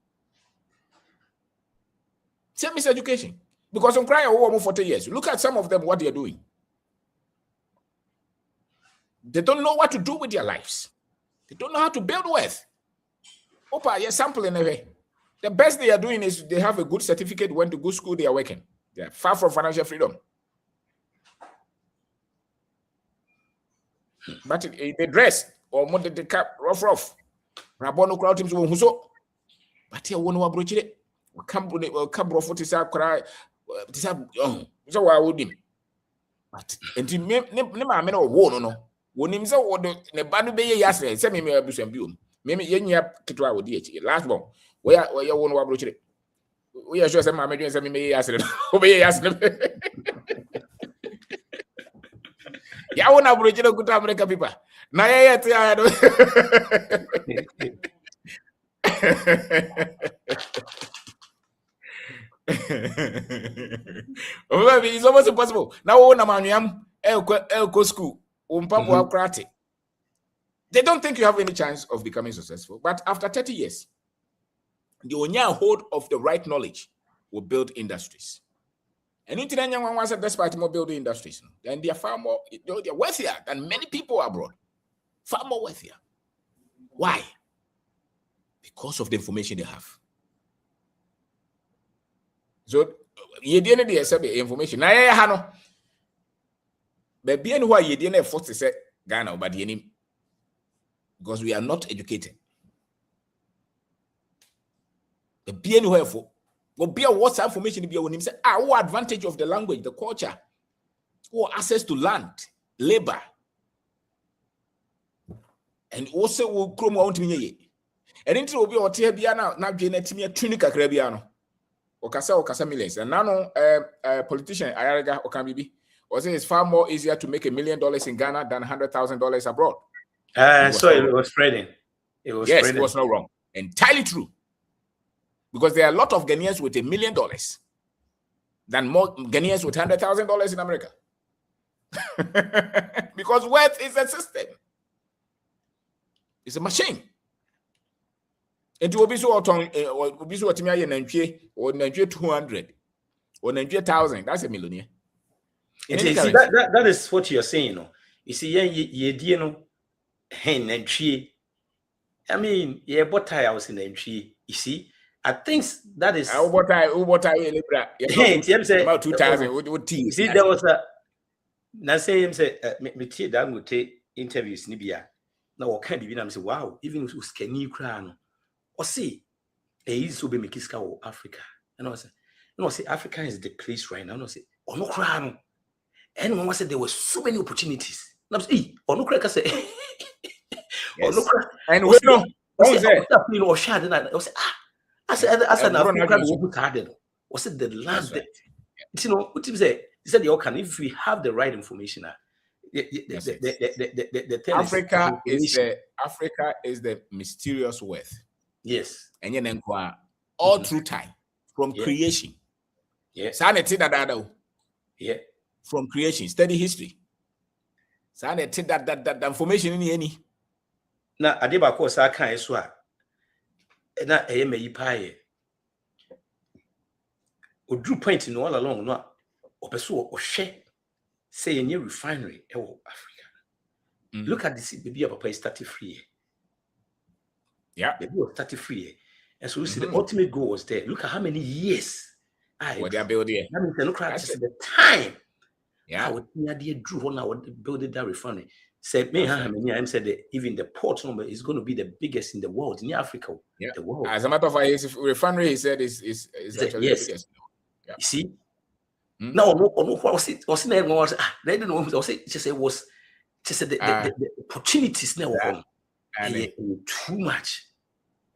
Same miseducation. Because I'm crying over 40 years. Look at some of them, what they are doing. They don't know what to do with their lives. They don't know how to build wealth. Opa, you're sampling away. The best they are doing is they have a good certificate, went to good school, they are working. They are far from financial freedom. But they dress or more the cap rough. Rabono crowd teams who so. But here one who broach it. Come rough what is our cry. So why would him? But and to me, never or war no. When him so or the band be yesterday, send me a bush and boom. Maybe Yenya Kitwa would DH. Last one. Where you won't approach it. We are sure some Americans send me yesterday. Obey yesterday. Ya won't approach it good America people. Now, yet, it's almost impossible. Now, one among Elko school. They don't think you have any chance of becoming successful. But after 30 years, the Onya hold of the right knowledge will build industries. And in Tanzania, one was despite more building industries. And they are far more, they're wealthier than many people abroad. Far more wealthier. Why? Because of the information they have. So, you didn't accept the information. Now, I know. But being who you didn't force to say Ghana, but the name. Because we are not educated. The being who for will be a what's information to be when him say, what advantage of the language, the culture, or access to land, labor, and also will come out to me. And into will be or tear biana, now genetimia tunica crebiano, or Casa millions. And now, politician, Ayaraga or Kambibi, or say it's far more easier to make $1 million in Ghana than $100,000 abroad. So it was spreading. Yes, it was not wrong. Entirely true. Because there are a lot of Ghanaians with $1 million. than more Ghanaians with $100,000 in America. Because wealth is a system. It's a machine. And to be so or be so or 200 or 100,000, that's a millionaire. And see, that is what you're saying. No? You see, you know, I mean, yeah, but I was in the tree. You see, I think that is about 2,000 with tea. See, there was a say him say me tea that would take interviews Nibia. Now what can be I'm say, wow, even with skinny crown. Or see, is so be Mekiska or Africa. And I say, no, say Africa is the place right now. No, say, oh no crown. Anyone said there were so many opportunities. Now say, oh no crack, I say, oh no crack. And we know, you know, shad and I say, I said, was it the last day? You know, what you say? He said, if we have the right information, Africa is the mysterious wealth. Yes. And you all through time, from creation. Yes. Yeah. From creation, study history. That information in any. Now, I did about course I can't as well. Na may pie. O drew point in all along, no, or pursue or share, say a new refinery, Africa. Look at this baby of a started free. Yeah, baby was started free. And so we see the ultimate goal was there. Look at how many years what they are building. That means look at the time. Yeah, I would drew on our building that refinery. Said me, I said that even the port number is going to be the biggest in the world, in Africa. Yeah. The world. As a matter of fact, his refinery, he said, is actually the biggest. Yeah. You see? No, what was it? Was it? Was they didn't know. Was it? Just it was. Just the opportunities now. Too much.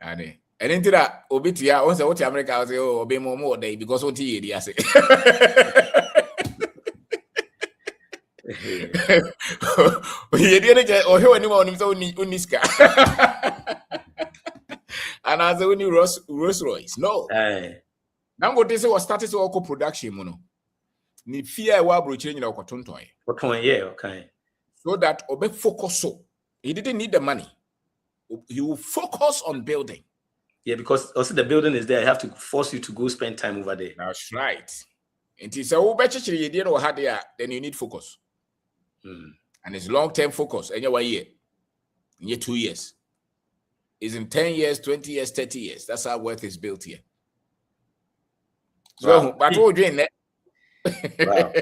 And into that, Obitia, also what America was obey more day because what he say. He didn't or hear anyone who's only Uniska. And as a new Rolls Royce. No. Now what they say was started to all production, mono. Ni fear wabro change our cotton toy. Okay. So that Obe focus so. He didn't need the money. He will focus on building. Yeah, because also the building is there. I have to force you to go spend time over there. That's right. And it's a you didn't know how they are, then you need focus. And it's long-term focus. And you're 1 year. In your 2 years. It's in 10 years, 20 years, 30 years. That's how wealth is built here. So, wow. But we're doing that. Wow.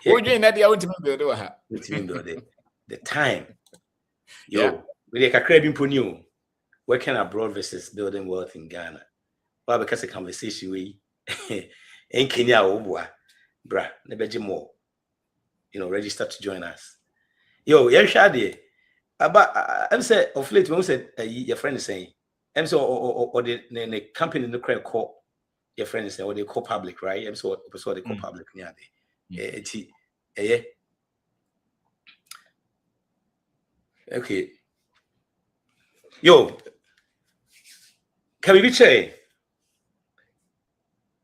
We're doing that. I want to build the time. Yo, we like a craving for new. Working abroad versus building wealth in Ghana. Why? Because the conversation we in Kenya, bra, never more. You know, register to join us. Yo, Shadi. About I'm saying of late when we said your friend is saying, I'm so or the company in the crowd call your friend is saying, or they call public, right? I'm so they call public. Yeah. Okay. Yo, can we be say?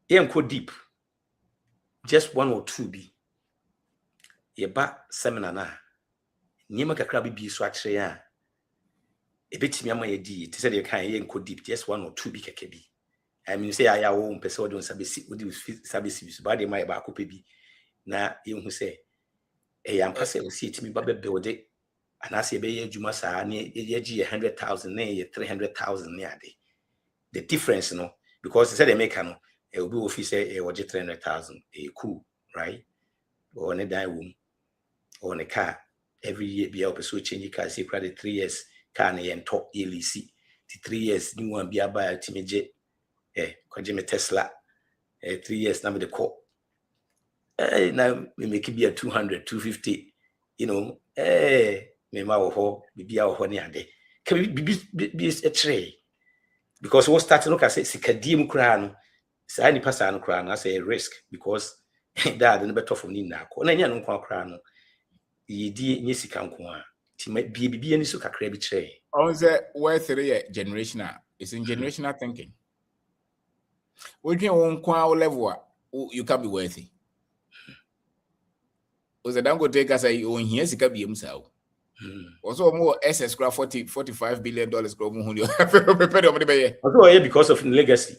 Code deep. Just 1 or 2 be. Ye ba seminar na. Niema kakra bi so akere ya. Ebetimi ama ye di. Te say dey kan ye code deep. Just 1 or 2 be keke bi. I mean say aya wo mpese wo don sabesi, wo di sabesi ba dey ma ba akope bi. Na ye hu say am passe wo si etimi ba be build it. And I say be ye adwuma sa na ye gi 100,000 na ye 300,000 na ade. The difference no because they say they make no it will be office say we get 300,000 cool, right? Or on a die room or on a car every year be able to change car say credit 3 years car na yen top yearly see the 3 years new one be buy ultimate kwaje me Tesla 3 years na me the call now we make it be a 200 250 you know me ma wo ho bibia wo ho ne ade can be a tray because what starting look I say sikadiem kra no say ni pasa no kra na say risk because that the better for ni na ko na nya no kwa kra no yidi nye sika nko a ti bibia ni so kakra bi kire on say where 3 generational it's in generational thinking we dream won kwa level you can't be worthy. Was a dango take us a own here, he can be himself. Also, more SS $45 billion because of legacy.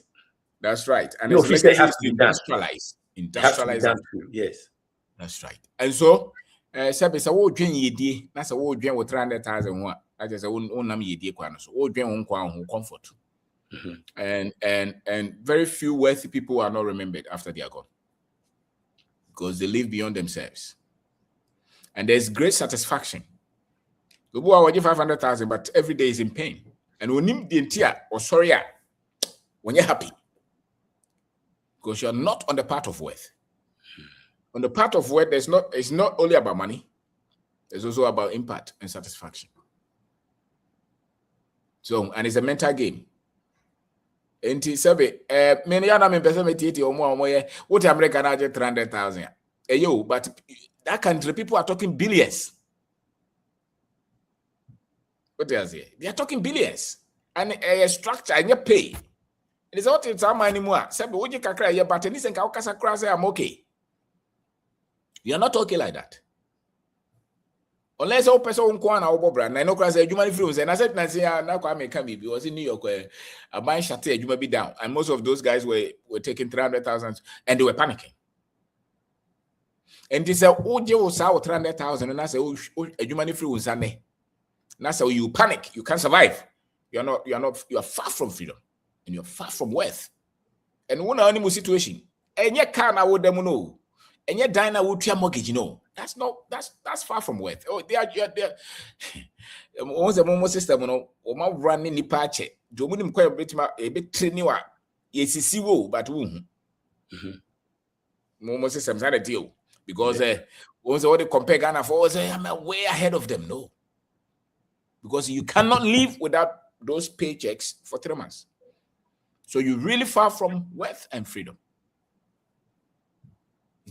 That's right. And no, his legacy has is to industrialize. Industrialize. Yes. That's right. And so, Sabis, I will drain ye, that's a wood drain with 300,000 one. I just own nam ye dear quanos, or drain one quan comfort. And very few wealthy people are not remembered after they are gone. Because they live beyond themselves. And there's great satisfaction. The boy will give 500,000, but every day is in pain. And when him the entire or sorry, when you're happy, because you're not on the path of wealth. On the path of wealth, it's not only about money, it's also about impact and satisfaction. So, and it's a mental game. And many other people or more, what American are 300,000. But that country, people are talking billions. What they are saying? They are talking billions. And a structure and you pay. It is not it's our anymore. Sabi, would you cry your button? Listen, I'm okay. You are not talking like that. Unless all person kwana obo brand, I know class human influence. And I said, now I can be because in New York, a man shut you might be down. And most of those guys were taking 300,000 and they were panicking. And they said, oh, you saw 300,000. And I said, oh, a human influence. And that's how you panic. You can't survive. You are far from freedom. And you're far from wealth. And one animal situation. And you can't would them know. And you dine would your mortgage, you know. That's far from wealth. Oh, they are once a moment system, you know, or my running the patch. Jomunim quite a bit training. Yes, it's zero, but moment systems are a deal. Because once all the compare Ghana for I'm way ahead of them. No. Because you cannot live without those paychecks for 3 months. So you're really far from wealth and freedom.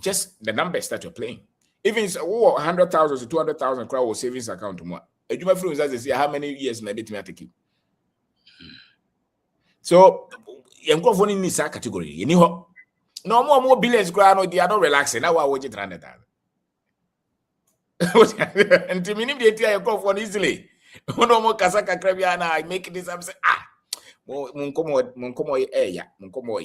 Just the numbers that you're playing. Even it's 100,000 to 200,000 crowd or savings account tomorrow. A human friend says, see how many years maybe to take you. So you go for in this category. You know, no more billions crowd, they are not relaxing. Now I watch it 300,000. And to me, the entire go for easily. No more Kasaka Krabiana, I make this. I'm saying, Munkomo,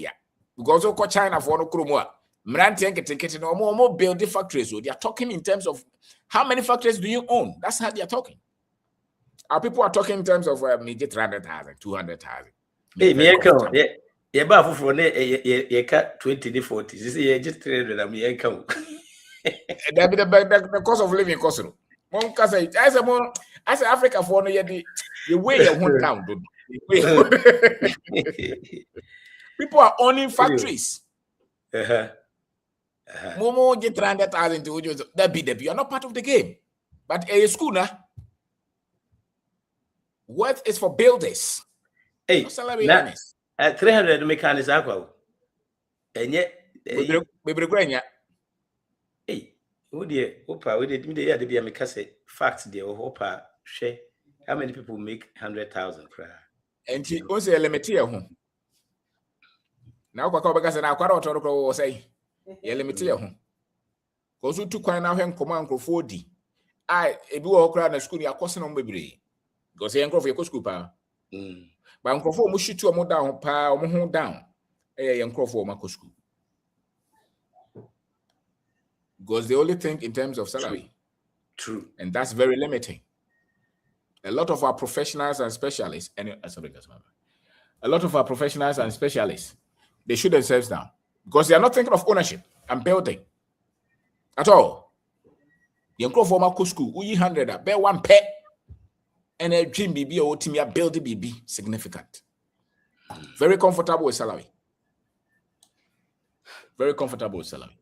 ya. Because of China for no Krumwa. Mranti no more building factories. So they are talking in terms of how many factories do you own? That's how they are talking. Our people are talking in terms of maybe 300,000, 200,000. Hey, me account. Yeah, but for ne cut 20 to 40. This is just 300. I'm here account. That be the cost of living cost. One say as Africa for no the way you want down. People are owning factories. Momo get 300,000 to you. That be you are not part of the game. But a school now. What is for builders? Hey, 300 mechanics aqua. And yet, hey, oh dear, Opa, we did me the be a mecase facts there, Opa, share. How many people make 100,000 cry? And he also a limiter home. Now, because I quite auto say, a limiter home. Because you took quite now him command for 40. I do all crowd in school, you're costing on baby. Because he uncle for your school power. But uncle for mush to a more down, power, more down. A uncle for my school. Because they only think in terms of salary. True. And that's very limiting. A lot of our professionals and specialists, they shoot themselves down because they are not thinking of ownership and building at all. The uncle for my school, we 100, bear one pet, and a dream BB or team build the BB significant. Very comfortable with salary. Very comfortable with salary.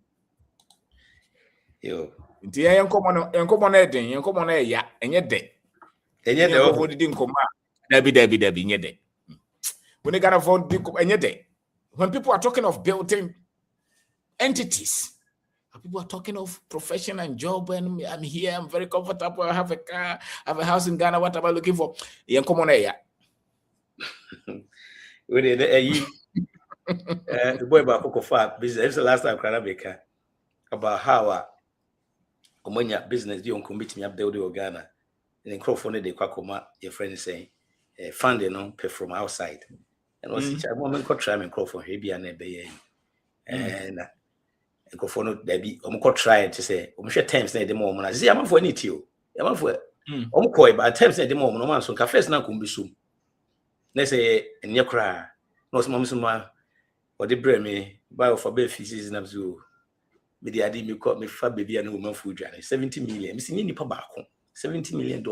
Yo. Inti yen komo na eden yen komo na ya enye de enye de wo didi nkoma dabi enye de when they got for enye de when people are talking of building entities, people are talking of profession and job, and I'm here, I'm very comfortable, I have a car, I have a house in Ghana, what am I looking for? Yen komo na ya The boy about Coco Fab business. It's the last time Kranabeka about how Omonia business do on commit me up the Ghana. And then Crawford de Quakoma, your friend is saying, funding on pay from outside. And was each woman could try and Crawford, he be an ebay. And Crawford, there be try to say, times the moment. I see, I'm for any to I'm for by times at the moment, no man, so cafes now can be soon. Let's say, and your cry, no small or the bring me, buy for bed fees and absorb. Me the idea me caught me fat baby and woman food journey 70 million. Me see any pabako $70 million.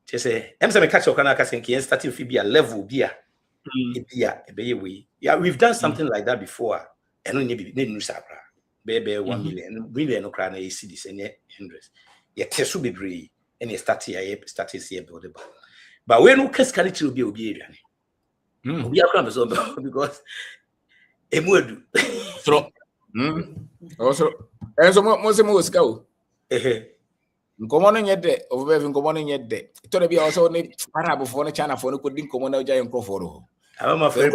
Just say, I'm saying catch your canaka saying starting fee be a level beer. Yeah, we've done something like that before. And only be new sapra. Baby 1 million, million no crown a cities and yet hundreds. Yet tesu be brave and you start here build about. But when no case can it be obedient. Be a crumb because a word. So also, and so most go. Come on yet day, over come on yet day. To be also parable for the China for no could come on a giant Crawford. I'm afraid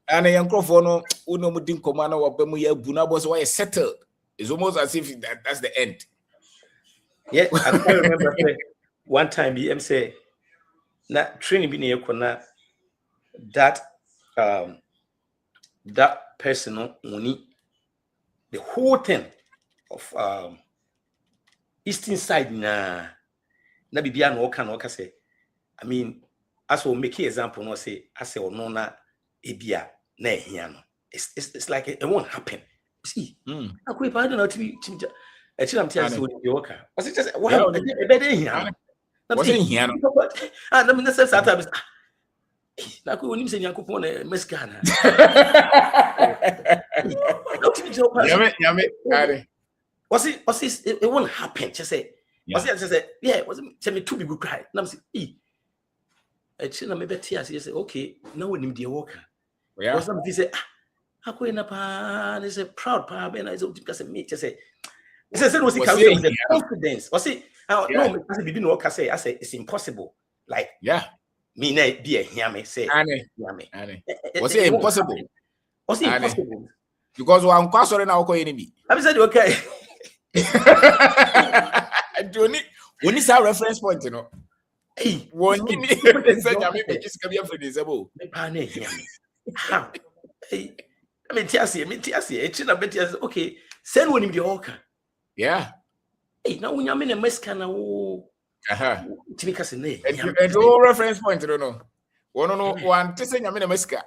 and a young Crawford, Uno Mudin Commander or Bemuya Bunabos why settled. It's almost as if that's the end. Yeah, I can remember one time BM say, not training being a that that person only the whole thing of eastern side na bibia no can say. I mean, as we make an example, no say I say no na ebia na ehia no. It's like it won't happen. See, I could I don't know to be actually I'm telling you the worker. Was it just what happened? What's in here? And I mean, that's sometimes. Na ku onim se Nyankopon na meskana. Yame. Was it won't happen? Just say. Was it yeah, was it me too big good cry. Na me say, actually na me betia say okay, now we need the worker. Yeah. Was somebody say I go na pa, is a proud pa ben I so because me just say. Say was it confidence. Was it no, because we didn't work I say it's impossible. Like me na be a hear me say Annie. Was it impossible? Was it impossible? Because one question now call enemy. I said okay. We need a reference point, you know. Hey, one minute say ya me just come here for this abo. Me pa na hear me. How? Hey, I mean tiasie. It's na betia okay. Send one him the worker. Yeah. Hey, now when you mean a meska na wo Timika ne. And no reference point, you don't know. One to say you mean a meska.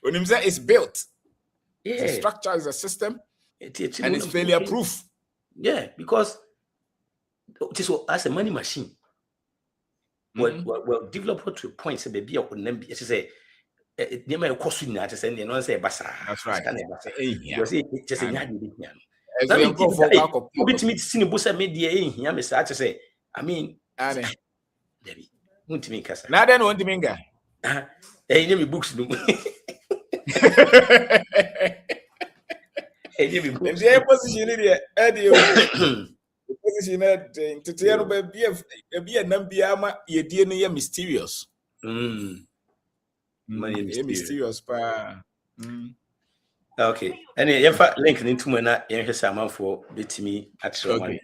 When him say it's built. Yeah. The structure is a system. And it's failure proof. Yeah, because this was as a money machine. Well, develop to a point say baby or them be say they may cost you not to send you know say basa. That's right. You say just a nyadi bit nyam. As we go for back up. Bit me sini busa media here me say say I mean Debbie won't me kasa. Na den won't me nga. Me books no. The position here, Eddie. Position to tell be a number ye dear mysterious. Mysterious pa. Okay. And if I link into my na yen hwesa manfo betimi atro one.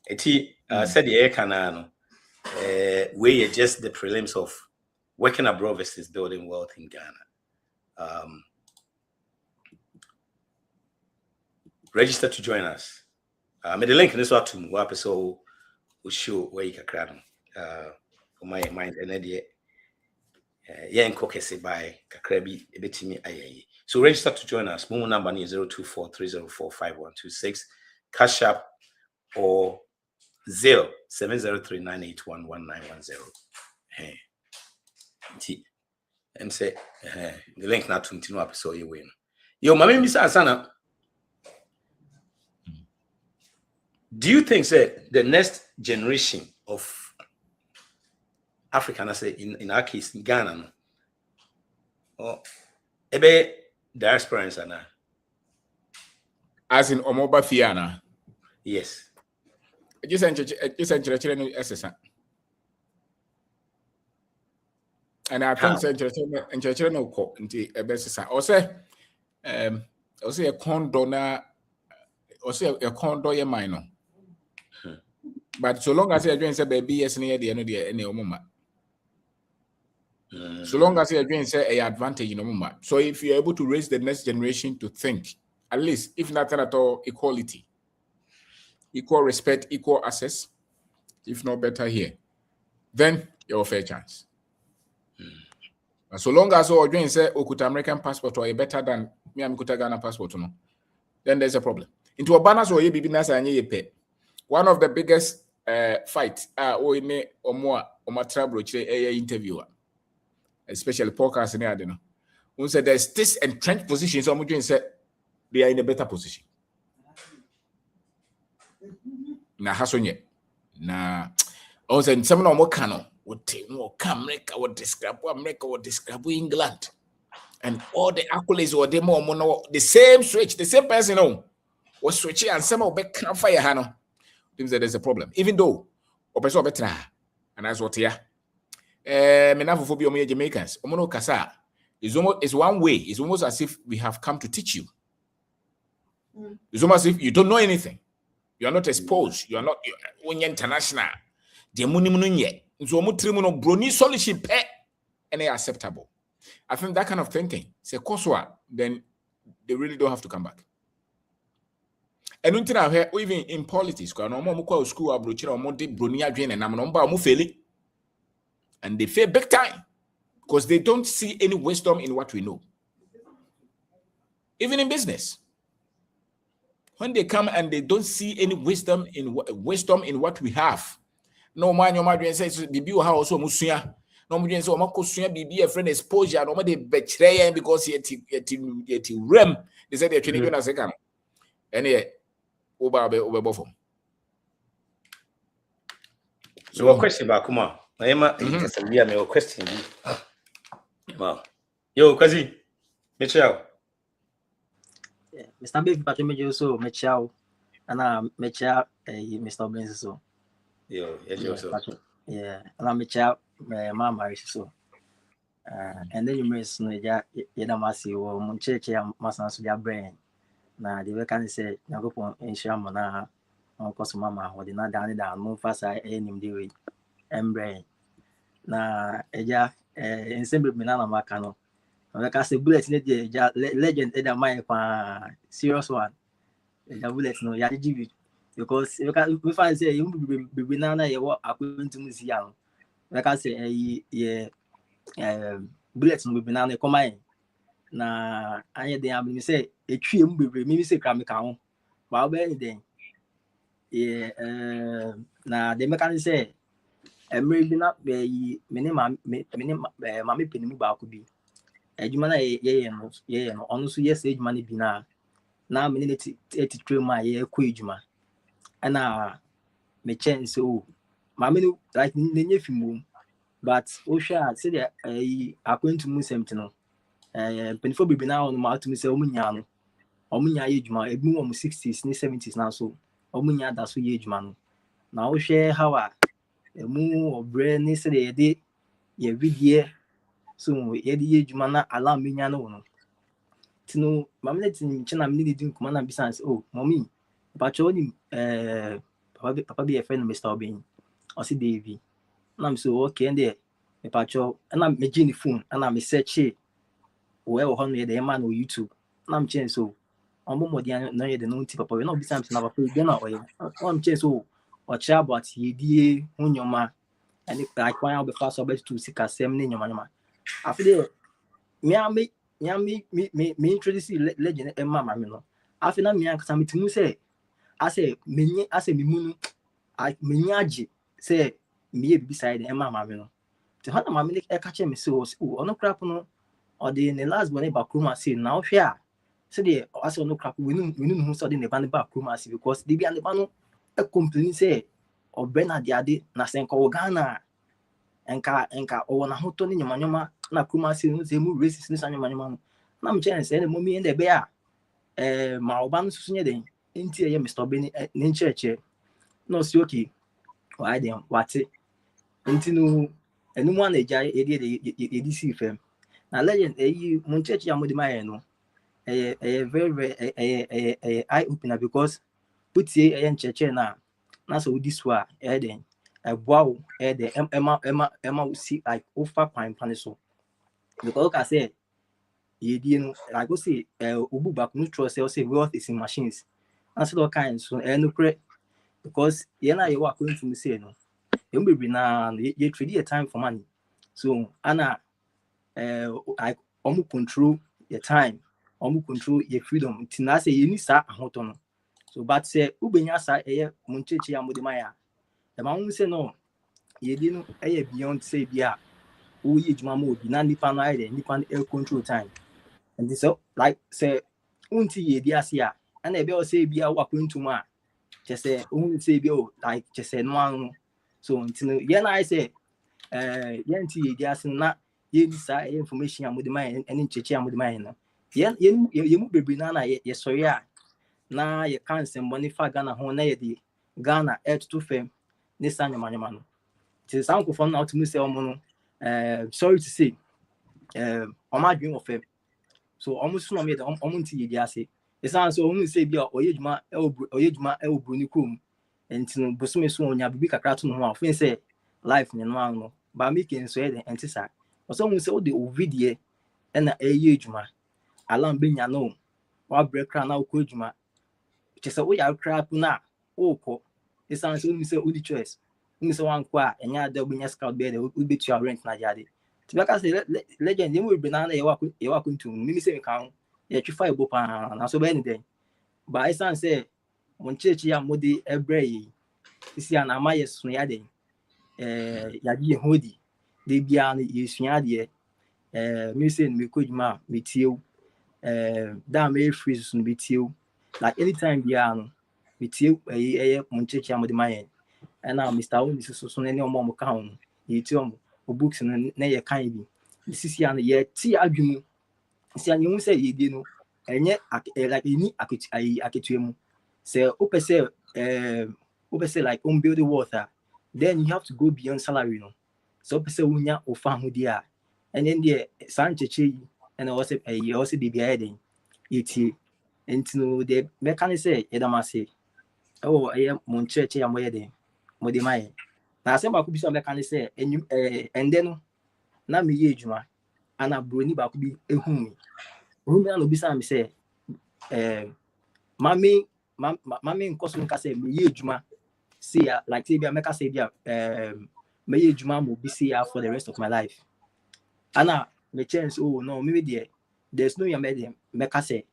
Eti said the air canano. We are just the prelims of working abroad versus building wealth in Ghana. Register to join us. Made the link in this one to more episode will show where you can crack for my mind and idea. Yen kokese by Kakrabi ebetimi ayayi. So register to join us. Momo number is 0243045126. Cash App or 0703981110. Hey. And say the link now to continue episode you win. Yo, mami misa sana. Do you think that the next generation of African, I say in our case, in Ghana, or ebe diaspora sana? As in Omoba Fiana? Yes. Just And I think so no ko nti ebesisa o say a condo na o say a condo ye mine no. But so long as you join say baby yes na ye no de any omuma. So long as you join say a advantage no muma. So if you're able to raise the next generation to think, at least if nothing at all, equality, equal respect, equal access, if not better here, then you have a fair chance. And so long as you join say okuta American passport or a better than me am kuta Ghana passport no, then there's a problem. Into a banner so ye bibi nasa anye ye pe. One of the biggest fight o ne omo trouble interviewer, especially podcast ne ade no. Who said there's this entrenched position, so I'm say they are in a better position. Na hasonye. Na also some no more cano would take more America would describe England. And all the accolades or demo mono the same switch, the same person was switching and some of back can fire hano. There's a problem. Even though or better and that's what here. Menafophobia me Jamaicans. Omono kasa. It's one way. It's almost as if we have come to teach you. It's almost as if you don't know anything. You are not exposed. You are not international. The money so brony solution and they are acceptable. I think that kind of thinking, say then they really don't have to come back. And until I hear even in politics, school and they fail big time. Because they don't see any wisdom in what we know. Even in business. When they come and they don't see any wisdom in what we have. No man, your mother says, Bibi house or Musia. No man, so Makosia, Bibi, a friend exposure, no matter betray because yet rem. They said they're training as a gun. And over both. So a question about Kuma. I am a question. Wow. Yo, Kazi. Michelle. Mr. Baby Patrick so Michelle and Michelle Mr. Benz so. Yo, yeah, and I'm Michelle mama so. And then you miss no ya masi wo muncheche masan so ya brain. Na the way can say na go pon ensure mo na on cause mama wo dey na down mo fasa enim dey we embrain. Na eja ensemble me na maka no like I say bullet in the legend in my serious one the bullet no ya give because we find say you be nana you what according to me young like I say bullet no be nana come in na anya dey am me say e twie mu be me say kra me ka ho ba be den na the mechanic say maybe not be minimum mama penimu ba ko bi ejuma na ye no onu so yes ejuma na bi na me ne 83 ma ye ko ejuma ana me chance o mama no like nenye fimu but o sha say the akwantu mu semti no penifo bibi na onu ma to me say omunya ye ejuma ebi mu 60s ni 70s na so omunya da so ye ejuma no na o hwe hawa emu obre ni se de ye vidie so ye de ye juma na ala menya no tino mamle tin china mini din kuma na business oh mommy pacho ni papa be a friend Mr. Obin o si Davy na me so okay and there me pacho na me gini phone na me search we ho no ye de man no YouTube na me chen so omo modian no ye de no ti papa we no business na papa be na oye na me chen so o cha about ye die hunyoma and like why I'll be fast about to see kasem ni nyoma after me introduce legend e mama me no after na me anka me timu say ase me munu me age say me be beside e mama me no te hana mama me e ka che me say ono crap no or the last one ba kroma say na hwe a say the ase ono crap we no so the ne ba kroma say because they be and ba no e complain say obena de ade na senko wo Ghana enka o na hoto ni nyoma na kuma si no se mu racist ni sanyo nyoma na me chen say mo mi ende be a ma oba no susu nye den enti ye Mr. Beni ni ncheche no si okay why dem wate enti no and one a jay DC firm. Now legend you Munchurch Yamodimayano a very eye opener because put ye a church now. That's what this was Eden. A wow, Eden Emma see like over pine paniso. Because like I said, you didn't like go say Ubu back neutral sales say wealth is in machines. That's all kinds so and because you know you are going to say no. You will be now you trade a time for money. So Anna like control your time, control your freedom. Tina say you need sa ahotono. So but say ubenya sa munchechi amodemaya. The man say no, you didn't beyond say bia who ye juma mo bi na nipa no aye nipa air control time. And this like say unti ye dia sia and e be o say bia wa kwentuma just say say bia like just say no so until ye na I say yanti ye dia sin na ye ni sa information amodemaya and chechi amodemaya no ye mu bebre na ye sorry a na ye kan sem money fa Ghana ho na ye di Ghana to fam ne sa nyama no till some ko from now to me say omo no sorry to say oma dream of fam so almost no me the omo ti ye dia say it's so omo say bia oyejuma e bruni krom enti no bosome so onya bibi kakra to no ho afin say life ne no an no ba making so e enti sa so omo say o de ovidie e na ejuma alam benya no wa break kra na ko ejuma just say we are crap na oko it's so omo say only choice omo say wan kwa enya da benya scout be we bet your rent na jade Tibaka say legend you will be na you walk into me say kan you try ebo pa na so be anything but I say mon church ya modi ebre isi ana ma yesu ya den ya di hodi de bia na yesu ya de me say me kojuma me tiew da me freeze no be tiew like anytime bia no me tiew mon church ya modi mayen and now Mr. Oni so ne omo mo ka ho ye tiew mo books na ye kan bi this year ye ti adwumu si anyu say ye di no enye like ni aketuemu say opese like build the water then you have to go beyond salary no so opese unya ofa ho dia and then the sancheche and also you also be behind then it no the mechanic say edamase oh mon church ya moye den mode mai na say ba ku bi so mechanic say and then na me ye adwuma ana broni ba ku bi ehun mi ohun na no bi sa me say mami nkoso nka say me ye adwuma see like say bia meka say bia me ye adwuma mo bi see for the rest of my life ana me chance oh no maybe there's no yamede meka say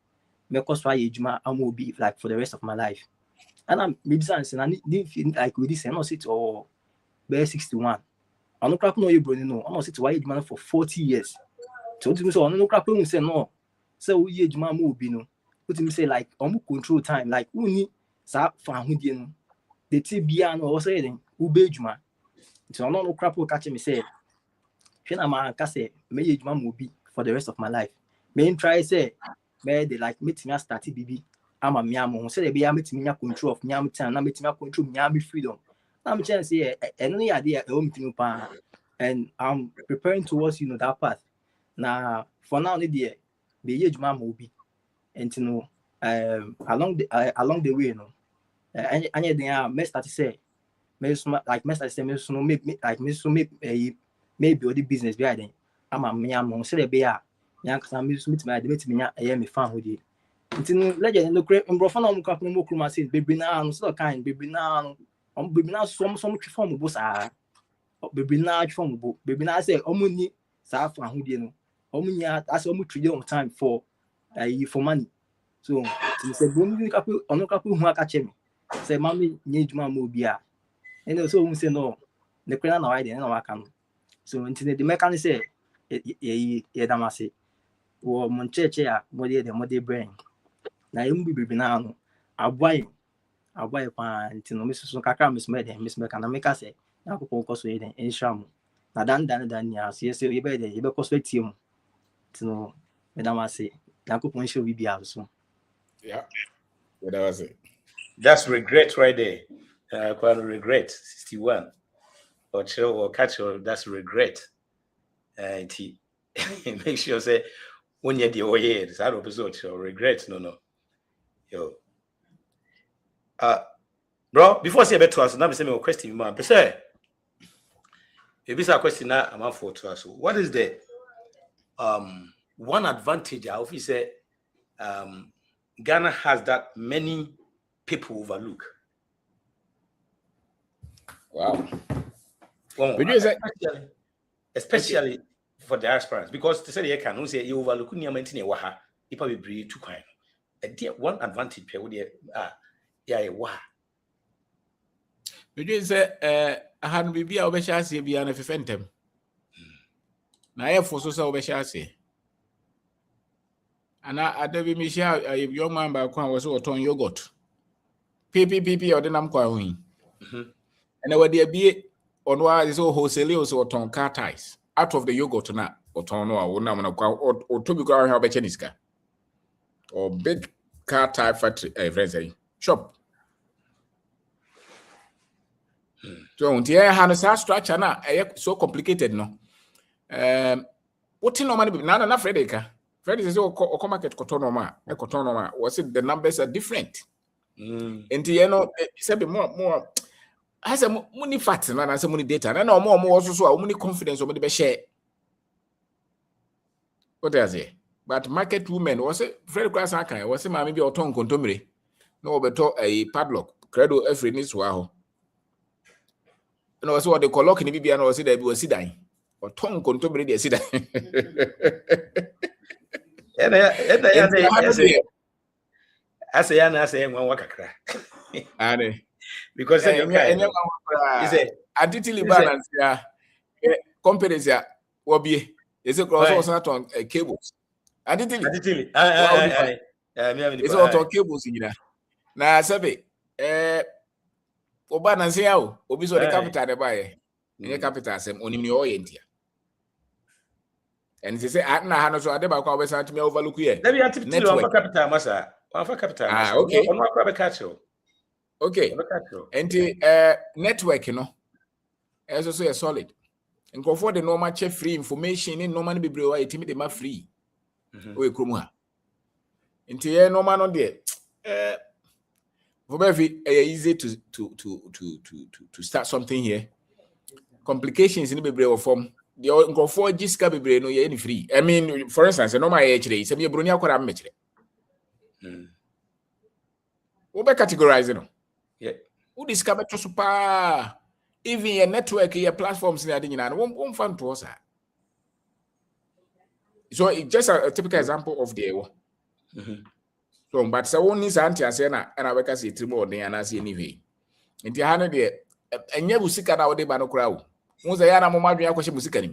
me koso ye adwuma am bi like for the rest of my life ana me bi say na like with this no sit or be 61 ano crap no you broni no ono sit why adwuma for 40 years so to me so ono no crap no say no say we ye adwuma mo bi no to me say like omo control time like uni sa fa ho die no the ti bia no o say den u be adwuma so ono no crap catch me say hwe na ma ka say me ye adwuma mo bi for the rest of my life me try say me dey like me me start bibi ama me am say dey bia me nya control of nya me time na me control nya me freedom na me chance say eno ya dey e o me pa and I'm preparing towards that path na for now ni dey be ye adwuma mo bi and along the way any then me start say me so make maybe all the business be then ama me am say be a yan kasa me so me nya me fan ho di legend no create mbrofo na mo kwa mo kruma say bebi na no so kind bebi na no bebi na so twi form bo sa bebi na twi form bo bebi na say omo ni sa fa ho di no omo nya as omo trade on time for money so say bomi kapu ono kapu hu aka che me say mami nya adwuma mo bia and so we say no the crane na why dey na waka no so until the mechanic say ye damase wo mon cheche ya mode brain na yemu bibi na no aboy pa until no mesusu kakra mesme kana meka say na kokon koso ye den enhram na dan ya so ye be dey ye be koso tiem tino me damase na kokon show we bia so yeah that was it. That's regret right there. Quite regret 61. or chill or catch or that's regret. And he make sure say when you're the way that episode or regret no. Yo. Bro, before say better to us, now be saying a question, man. But say, if it's a question now, I'm out for to us. What is the one advantage I often say Ghana has that many people overlook? Wow. Well, especially for diasporans, because to say you can say you overlook near maintain waha, you probably breed too kind. One advantage per would yeah, wow. Because I had be a obeshasi be an effentem. Na I for so obeshasi. And I debi Michelle, a young man by Kwan was what on yogurt. PPP or the Namqua. And I would be on why is all wholesale or ton car ties out of the yogurt na or ton or to be going how Becheniska or big car tie factory, friends, shop. So, here, Hannah structure now, so complicated, no. What in no money, none enough Frederica. Freddy says, oh, come market cotonoma, was it the numbers are different? And you know, it's a bit more. Has a money fat and as a money data, and I know more also so money confidence over the share. What does it? But market women was it very class aka was it maybe or tongue contumely? No, but a padlock, credo every needs wow. And also what they call lock in the BBN or see that we will see dying. Or tongue contumely, they see that. I say, one work a crack. Because until balance, yeah, companies, yeah, will be is a cross on cables. Until it's all cables in there. Now, Sabe, Obana say, oh, Obiso the capital, the buyer, in the capital, some on your end here. And they say, I know so I never call us to me overlook here. Let me have to capital, Massa. One for capital. Okay. On what crab catch you? Okay. And the network, you know, as I say, solid. And go for the normal check free information in normal be brew, it me the free. We come and the normal on there. Very easy to start something here. Complications in the brew form. The go for Jiska be brew no any free. I mean, for instance, no my HD, some your brunia could have met it. What be categorizing? Yeah. Who discovered to super even your network, your platforms in the won't fun to us. So it's just a typical example of the so, but so one is anti and I work as a tribal and I see anyway. In the hand there, and you will see can out the bano crowd. Once I am a madria question musicani.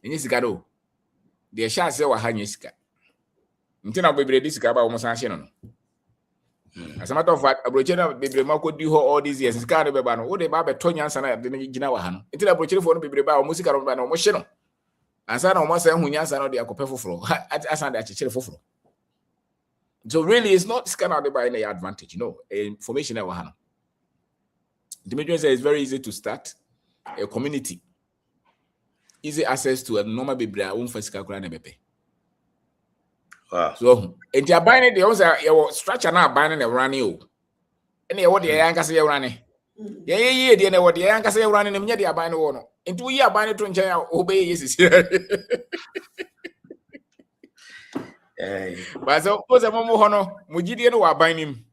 And yes, gado. The shall say what Hanyiska. Until I will be this about almost ancient. As a matter of fact, Abrochena Bible Marco do all these years. It's kind of a banner. What about Tonyans and I didn't know Han? Until Abrochena for Bible about music around Bano Mosheno. And son almost saying when Yans are not the Acope floor. As I actually for floor. So really, it's not scanned by any advantage, you know, information that we have. The major is very easy to start a community. Easy access to a normal Bible, own physical ground. Wow. So, and you're buying the also structure now buying a running. And you what the Yanka say running. Yeah, they know what the Yanka say running, and yet you're buying one. And 2 years buying it to enjoy obey is but so was a momo hono, Mujidian or buying him.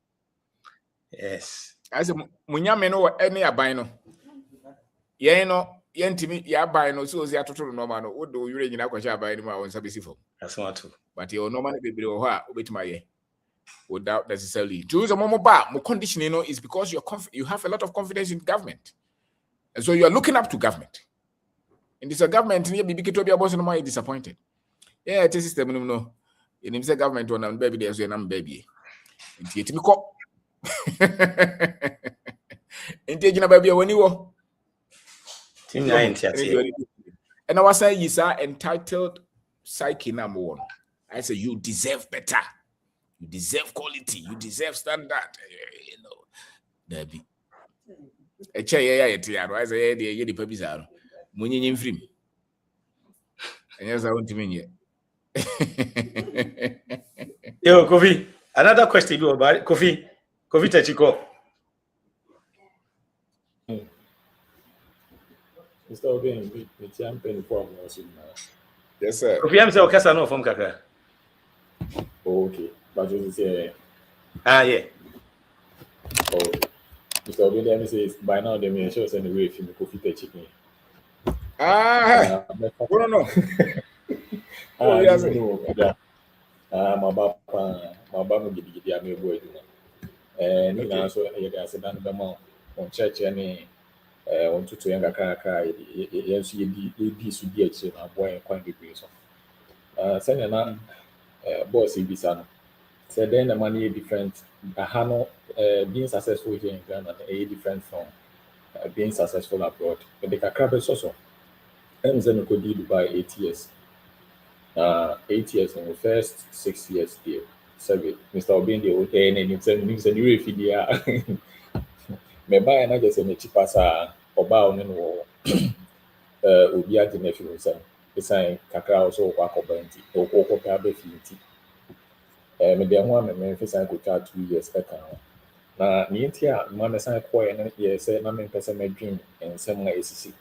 Yes. As a Munyameno or any abino. Yeah, no, yentimi, ya bino, so they are total normal. What do you read in Aquasha by any more on Sabisifo? That's one too. But you normally be below her with my without necessarily choose a momo bar. More condition, you know, is because you have a lot of confidence in government. And so you are looking up to government. And this a government near BBK to be a boss and more disappointed. Yeah, it is system, no. In himself, government one baby, there's a baby. And yet, me call. And taking a baby when you were. And I was saying, you are entitled psyche number one. I say, you deserve better. You deserve quality. You deserve standard. You know, Debbie. A chair, yeah, I say, the Yedi Pabizar. Munyin film. And yes, I want to mean yet. Yo, Kofi, another question you about Kofi Techiko. Mr. Oben, the champion form was in Yes, sir. Kofi, I'm saying, okay, no from Kaka. okay, but you say, Yeah. okay. Mr. Oben, let me say, by now, they may show us anyway if you could fit a chicken. No. Oh, yes, no, my baba gidi ame boy do. And you know, so you guys say that bema on church any on tutu yanga kaka yes ye so di eche na boy kwan bebre so. Say na boss ibisa no. Say then the money different. Hano being successful here in Ghana is different from being successful abroad. But the kakra so. I'm saying go do Dubai 8 years. 8 years in the first 6 years there. Sorry, Mr. Obin the old and you tell me the new fidia. Me buy na just a cheaper sa oba on no obi age na fi nsa. Esan kakra also kwa kobanti. Okoko pa be fi nti. Me de ho me fi san ko 2 years ka kan. Na ni nti a ma me san ko ye na ye say na me pese me dream and some na esisi.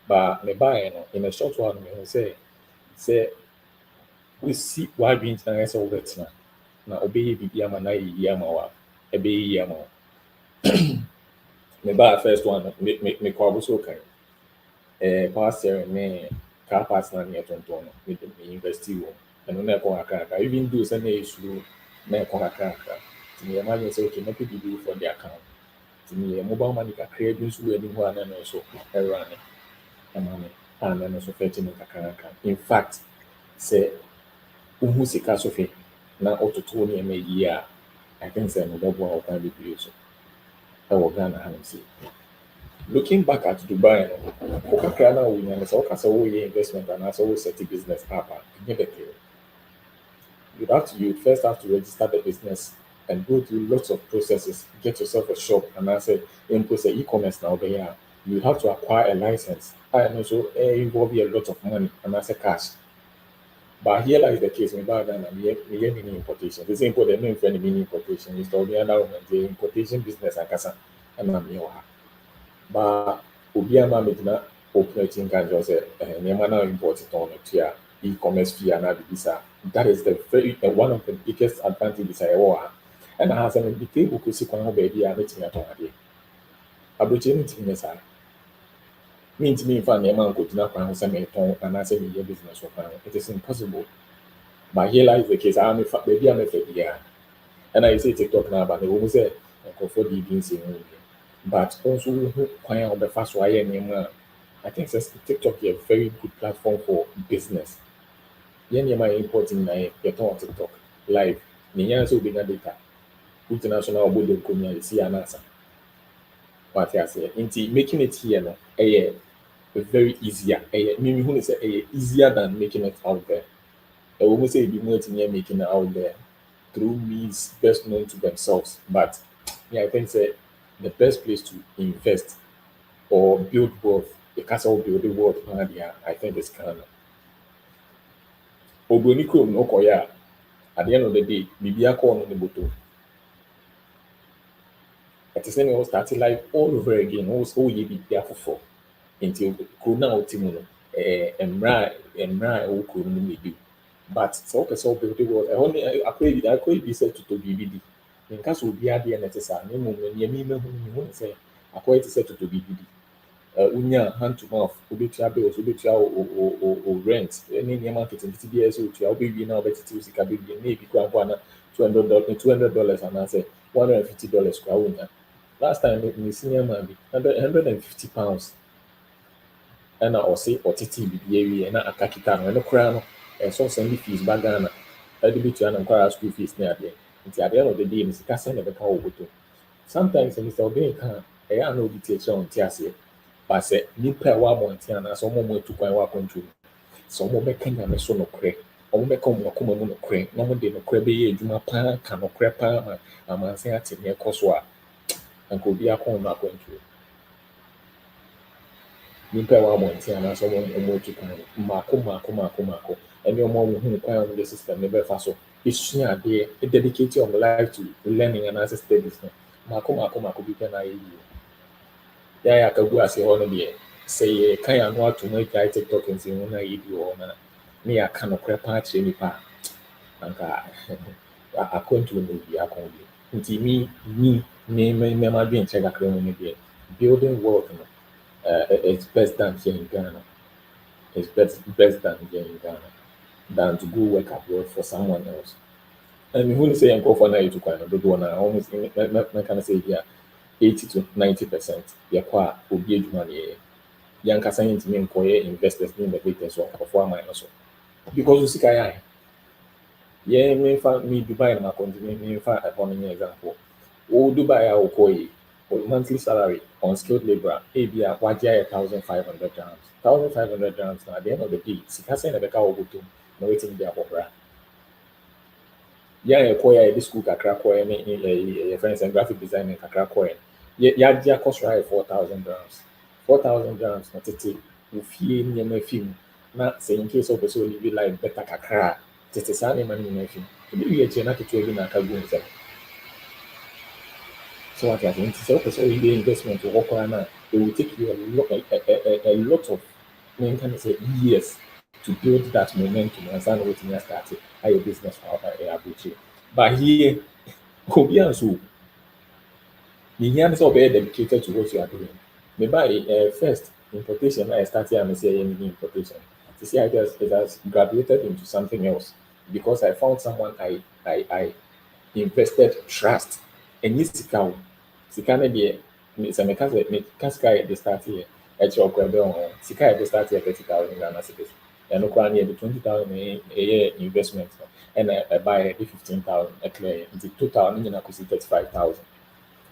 Ba me buy no in a short one me say we see why being nice all that now. Na obey bibi ama na yi ama wa ebe yi ama me ba first one me kwa buso kan past year me car parts na me tonton me university wo eno na ko akaka even though say na issue na ko akaka me imagine say okay me bibi for the account me mobile money ka create bi so ani ho ana no so error ne ama me ana no so fetch me kakaka in fact say uhu sika so fe na ototo ne me yi a I think say no double or can be so Ghana hansi. Looking back at Dubai, Coca na we na so kasa wo ye investment and so set the business up. You first have to register the business and go through lots of processes, get yourself a shop and I say impose e-commerce now there. You have to acquire a license. And also involve a lot of money and I say cash. But here lies the case in Ghana, we have mini importation. The same for the main friend mini importation. You start the importation business and kasa and I'm here. But Obiama Medina operating can just say Nemana import it on to e-commerce fee and visa. That is the very one of the biggest advantages I want. And as an indicator, because you can baby and meeting at home. Opportunity means me if I'm a man could not find some and I say your business will find it is impossible. But here lies the case. I'm a baby, I'm a failure. And I say TikTok now, but they will say, for the beings in but also on the fast wire name. I think TikTok is a very good platform for business. Yen my importing na get on TikTok live. Ninya so big data. International board community see an answer. What I say, making it here no, very easier. Maybe who say easier than making it out there. I will say be more making it out there through means best known to themselves. But yeah, I think say the best place to invest or build wealth, the castle building wealth, I think is Ghana. Oboni Chrome no koya. At the end of the day, Bibia call on the bottom. At the same time, starting life all over again. Also, you be there for until Corona Ultimo, Emra, or Corona maybe. But so person building wealth. I could be said to BBD. In case will be at the necessary, no more when you say, I quite said to BBD. Unya hand to mouth, Ubitia bills, Ubitia or rent, any marketing TBS, which I'll be now better to see Kabi, maybe $200, $200, and I say $150 per winner. Last time in senior man, £150. And I say, or TTB, and I catch it down, and a crown, and so send the fees back Ghana. I do to acquire school fees near there. Until at the end of the day, Mr. Cassan never call over to. Sometimes Mr. Obey can, I know the teacher on Tiasia. But say, Nipa wa Montana, some more to quite walk on to. Some more making a so no crack. Or make come no come no crack. No one did no crabby, Juma pan, can no crap, a man say at me a coswa, and could be a corner going to. nipa wa monte ana so mo tu kan mako and your mom who can the system never faso isua de dedicate your life to learning and as studies mako bi kana yi ya kagu ase ho no de say kan ya no ato mo guy TikTok nsi ho na yi bi ho na me ya kan okra pa che nipa anka akwantu no bi akon bi nti me ma bi enche kakra mo ne bi building wealth no it's best done here in Ghana. It's best done here in Ghana than to go work abroad for someone else. And who say and go for now to kind of do one almost I can say here 80 to 90%. Yeah, kwa obi money. Young Cassan to me investors in the business of 4 minus. Because you see, yeah, me Dubai and my continent, me find upon an example. Oh, Dubai, I will call you. Monthly salary on skilled labor, ABA, Wajia 1,500 dirhams. 1,500 dirhams now at the end of the day, Sikasa and Rebecca will go to no waiting there for her. Yeah, a choir, this school, Kakra choir, a friends and graphic design and Kakra choir. Yeah, cost right 4,000 dirhams. 4,000 dirhams, not to take. If you near my film, not saying in case of the soul, you like better Kakra, just a sunny money in my film. To be a chena to trade in a cargoon. So what I think is also the investment to work on it will take you a lot of can say years to build that momentum and start what you started your business for but here so you have to be dedicated to what you are doing. Maybe first importation I started and say importation. To see it has graduated into something else because I found someone I invested trust and this sika na deɛ sɛ meka sika yɛ de start yɛ ɛkyerɛ ɔkora bɛ ho sika yɛ de start yɛ 30,000 Ghana cedis ɛno koraa no yɛde 20,000 ɛyɛ investment no ɛna ɛba yɛde 15,000 ɛclear nti total no nyina kɔsi 35,000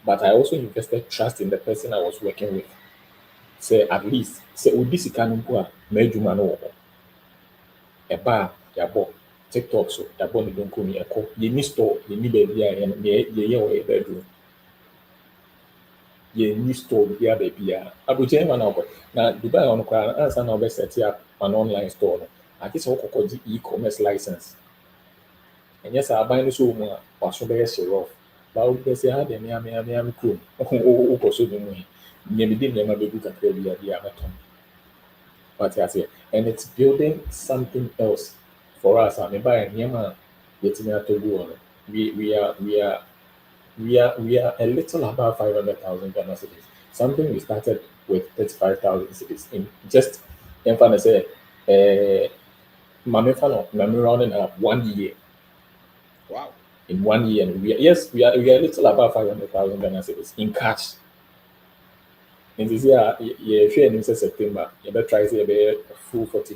but I also invested trust in the person I was working with sɛ at least sɛ odi sika no mpo a m'adwuma no wɔ hɔ ɛba a yɛabɔ TikTok so yɛabɔ ne donko ne ɛkɔ yɛni store yɛni baabi a yɛyɛ wɔ yɛ bedroom new store via baby. Abuja man over. Now Dubai on crowd answer now best set up an online store. I guess all e-commerce license. And yes, I buy the so more or so be show off. But we say how them me cool. Oh, so the money. Maybe didn't never be good at the amateur. But I say, and it's building something else for us. I mean, by Yama getting to go on. We are a little above 500,000 Ghana cedis. Something we started with 35,000 cedis in just say Mami rounding up 1 year. Wow. In 1 year, and we are a little above 500,000 Ghana cedis in cash. And this year, in September, you better try to say a full 40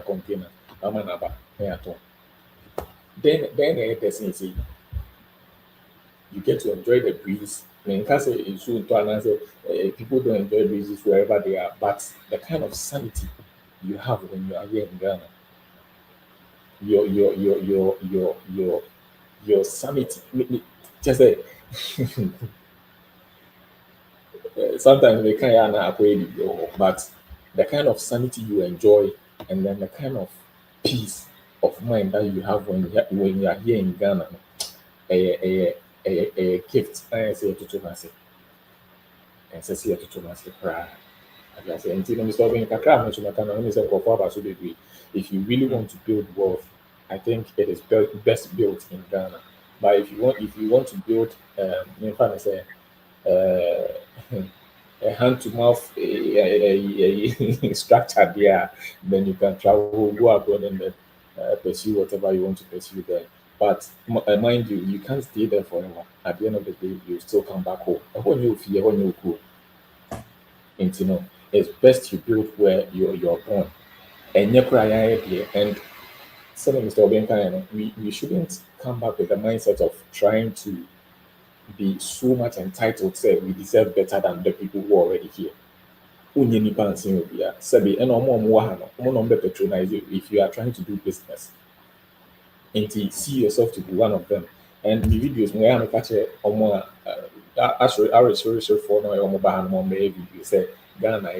container. Then you get to enjoy the breeze. I mean, can't say it's true to answer. People don't enjoy breezes wherever they are, but the kind of sanity you have when you are here in Ghana, your sanity. Just say sometimes we can't but the kind of sanity you enjoy, and then the kind of peace of mind that you have when you are here in Ghana, a gift. I say to myself, and say to myself, I say, until I'm stopping kakra, so I can only say if you really want to build wealth, I think it is best built in Ghana. But if you want to build, say, a hand to mouth structure there, then you can travel, go abroad, and then pursue whatever you want to pursue there. But mind you, you can't stay there forever. At the end of the day, you still come back home. When you fear, when you cool, and it's best you build where you're born. And and so, Mr. Obenka, we shouldn't come back with the mindset of trying to be so much entitled, say we deserve better than the people who are already here. Patronize you if you are trying to do business. And to see yourself to be one of them. And the videos where I catch I for no mobile mom baby you say Ghana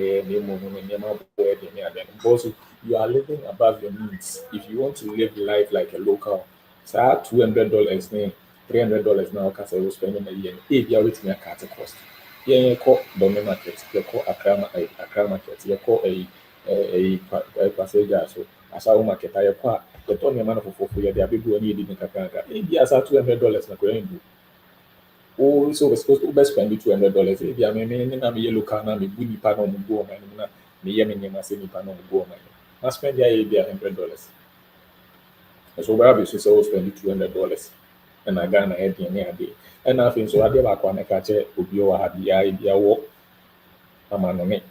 also you are living above your means. If you want to live life like a local, so $200 $300 now because I was spending a year. If you are waiting a cut cost. Yeah, you call Domi market, you call Accra market, you call a passenger. So as our market, I call the Tony man for you, they are big one needing a Kakaka. If you are $200, not going to. Oh, so we're supposed to spend $200. If you are making a yellow car, I'm a good pan on go, man. Me yemi ma se nipa no go man. Na spend ya $100. So we have to say spend $200. And I Ghana any day. And I think so I dey back on catch obi o ha bia wo amano me.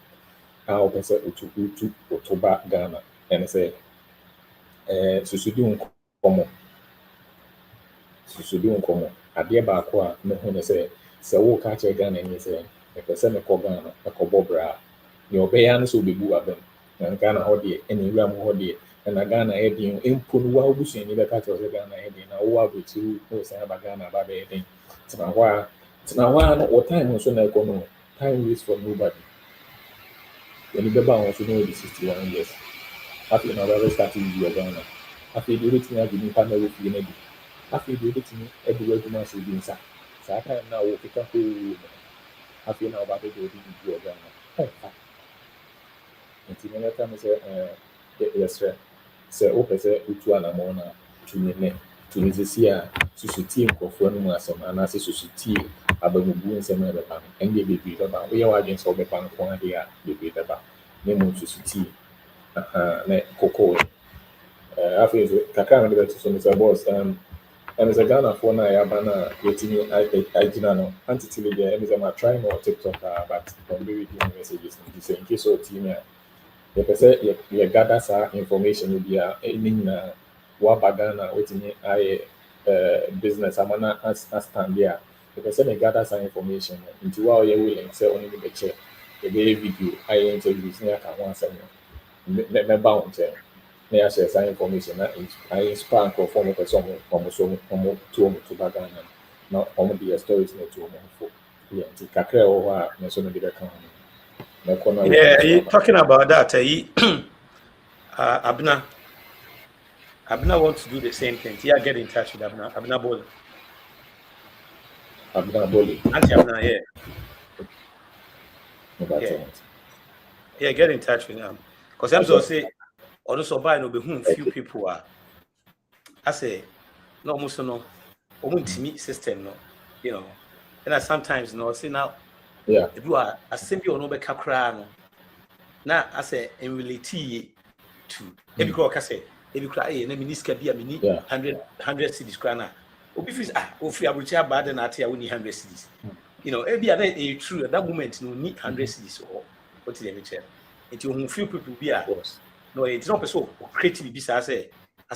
A o pese utu otoba Ghana. And say susudi nkomo. Ade back a me hu ne say wo catch Ghana ni say e pese me ko Ghana e ko bobra. Ni obeya no so bebu abem. Na Ghana ho de eni wura mo ho de na Ghana e din empo no wa obusu ni be catch o Ghana e din na wo abutu no say ba Ghana ba be din. Tina wa no what time so na e ko no time waste for nobody. When you ba won so no be 61 years. After na ba start to use Ghana. After you do it na be ni pa na wo fi na bi. After you do it ni e do adwuma so bi nsa. Sa time na wo fika ko after na ba be do Ghana. Nti me neta me say yes sir say o pese utu anamo na tunene tunizisi a susuti nkofo no mu asem ana se susuti abagugu nsem na beba ende bebi beba we ya wadwen so beba nko ade a bebi beba ne mu susuti na koko afi kakra na beto so Mr. Boss and as a Ghana for na ya bana yetini I gina no antitili there em say ma try more TikTok but don't be reading messages in case so team the person you gather sa information will be in what Ghana waiting I business amana as stand there. The person you gather sa information into what you willing say only the check the video I interviews near can once me bound there. Me share sa information I inspire for form of person almost to Ghana. Now almost the stories need to for yeah kakra o na so no dey come. Yeah, talking about that, Abna wants to do the same thing. Yeah, get in touch with Abna Boli. Auntie Abna, yeah, get in touch with them. Because I'm so say, also buy no be few people are. I say, no, almost no, almost system, no, you know. And sometimes no, see now, if you are a simple no be kakra no. Now I say in reality to every call say every cry and miniska be a mini 100 cities crana. Obi fees free abucha bad and atia we need 100 cities. You know, every other a true at that moment no need 100 cities or what is the chair. It you few people be a no, it's not so creative be as a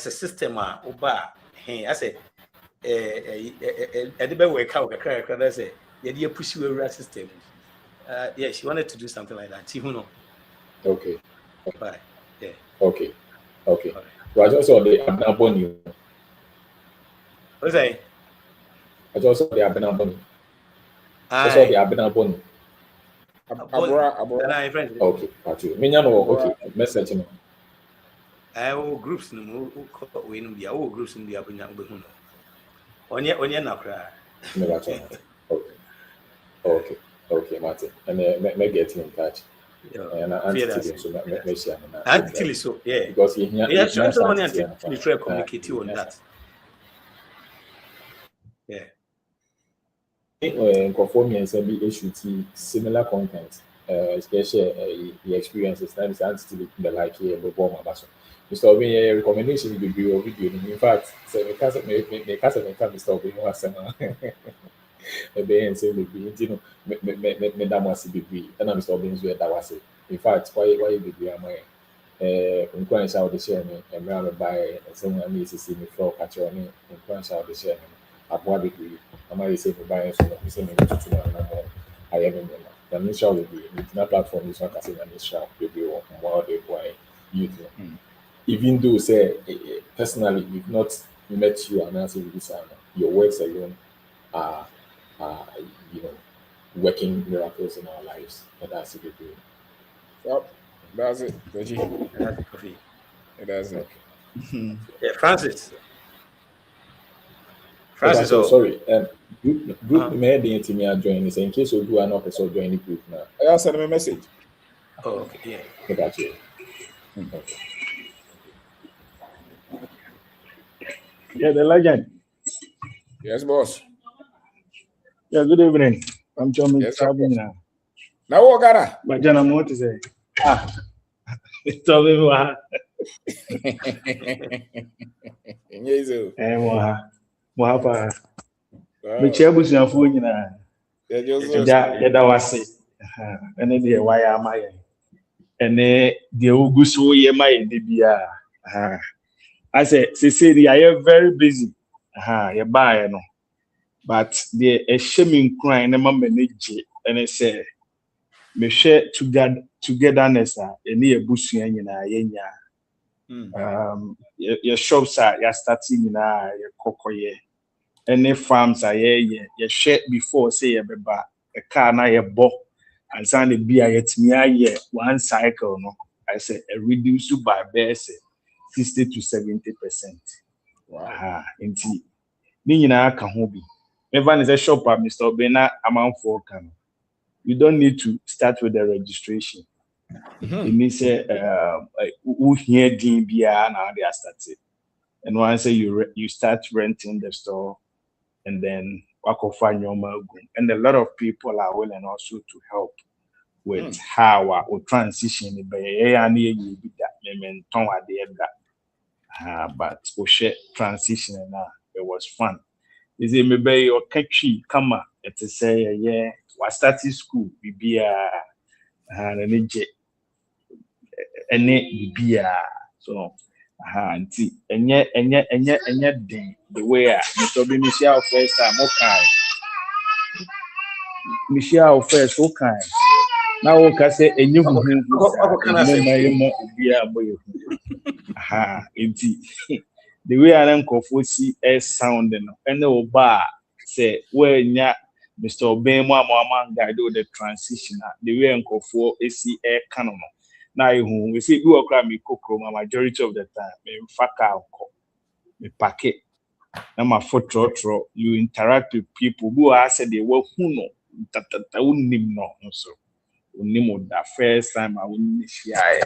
system oba hey I say the better work out a say yeah push you system. Yeah, she wanted to do something like that. Who know? Okay. Bye. Yeah. Okay. Right. So I just saw the Abnaboni. What's that? I just saw the Abnaboni. I saw the Abnaboni. Abora. Friend. Okay. Got you. Okay. Message no. Groups no we no be groups no be abunya obehu no. Onye na kra. Okay, Martin. And may get in touch. And Actually, so yeah, because someone actually try to communicate you on that. Yeah. Conform and be issue similar content, especially the experiences. That is actually the like here, but bomb about. Mr. Obin, a recommendation will be your video. In fact, say the cousin may come, Mr. Obin, who has some. And say maybe you know me that was be and I'm still being that was it. In fact, why be am I inquire how the share me and rather buy someone needs to see me flow catch on me inquire how the share me at what degree I might say to buy so that say me to I am in the initial will be internet platform is not casting an initial will be more they why you even though say personally we've not met you and answer this your works alone are you know, working miracles in our lives. And that's it. Well, that's it. Reggie. Coffee. That's it. Yeah, Francis. Francis, Francis, sorry. Group made the intimate join this in case you are not a join the group now. I'll send him a message. Oh, okay, yeah. About you. Okay. Yeah, the legend. Yes, boss. Yeah, good evening. I'm John Yes, Traveling now. Now what got But John, I'm what to say. It's all over. Yes, Mohapa. Me chairbush na phone na. Yada wase. And then the wire my. And then the Uguso ye my debia. I say I am very busy. You buy no. But the a shaming crying and manage and I say me share togetherness any abusu nyina yenya. Your shops are you're starting in your kokoye. Any farms are your share before say a beba a car na your bo and send the beer yet me one cycle no. I say a reduce by base 60 to 70%. Wow. Indeed. Ni nyina ka ho bi. Even is a shop at Mr. Obena amount for can. You don't need to start with the registration. It means who here DBA now they are started. And once you start renting the store and then walk off on your magun. And a lot of people are willing also to help with how or transition but transition now it was fun. Is it maybe your catchy come up to say yeah was starting school be and bibia so anti enye den the way Mr. Michelle first time okay Michelle first okay now we can say enye hu bibia boy anti the way an nkofo si sound no ene oba say we nya Mr. Obama guide the transition the way nkofo esi canon na ihu we see you okra me kokro majority of the time me faka ko me packet na ma fotro you interact with people who are said they were who no tatata unnim no so unnim the first time I wouldn't share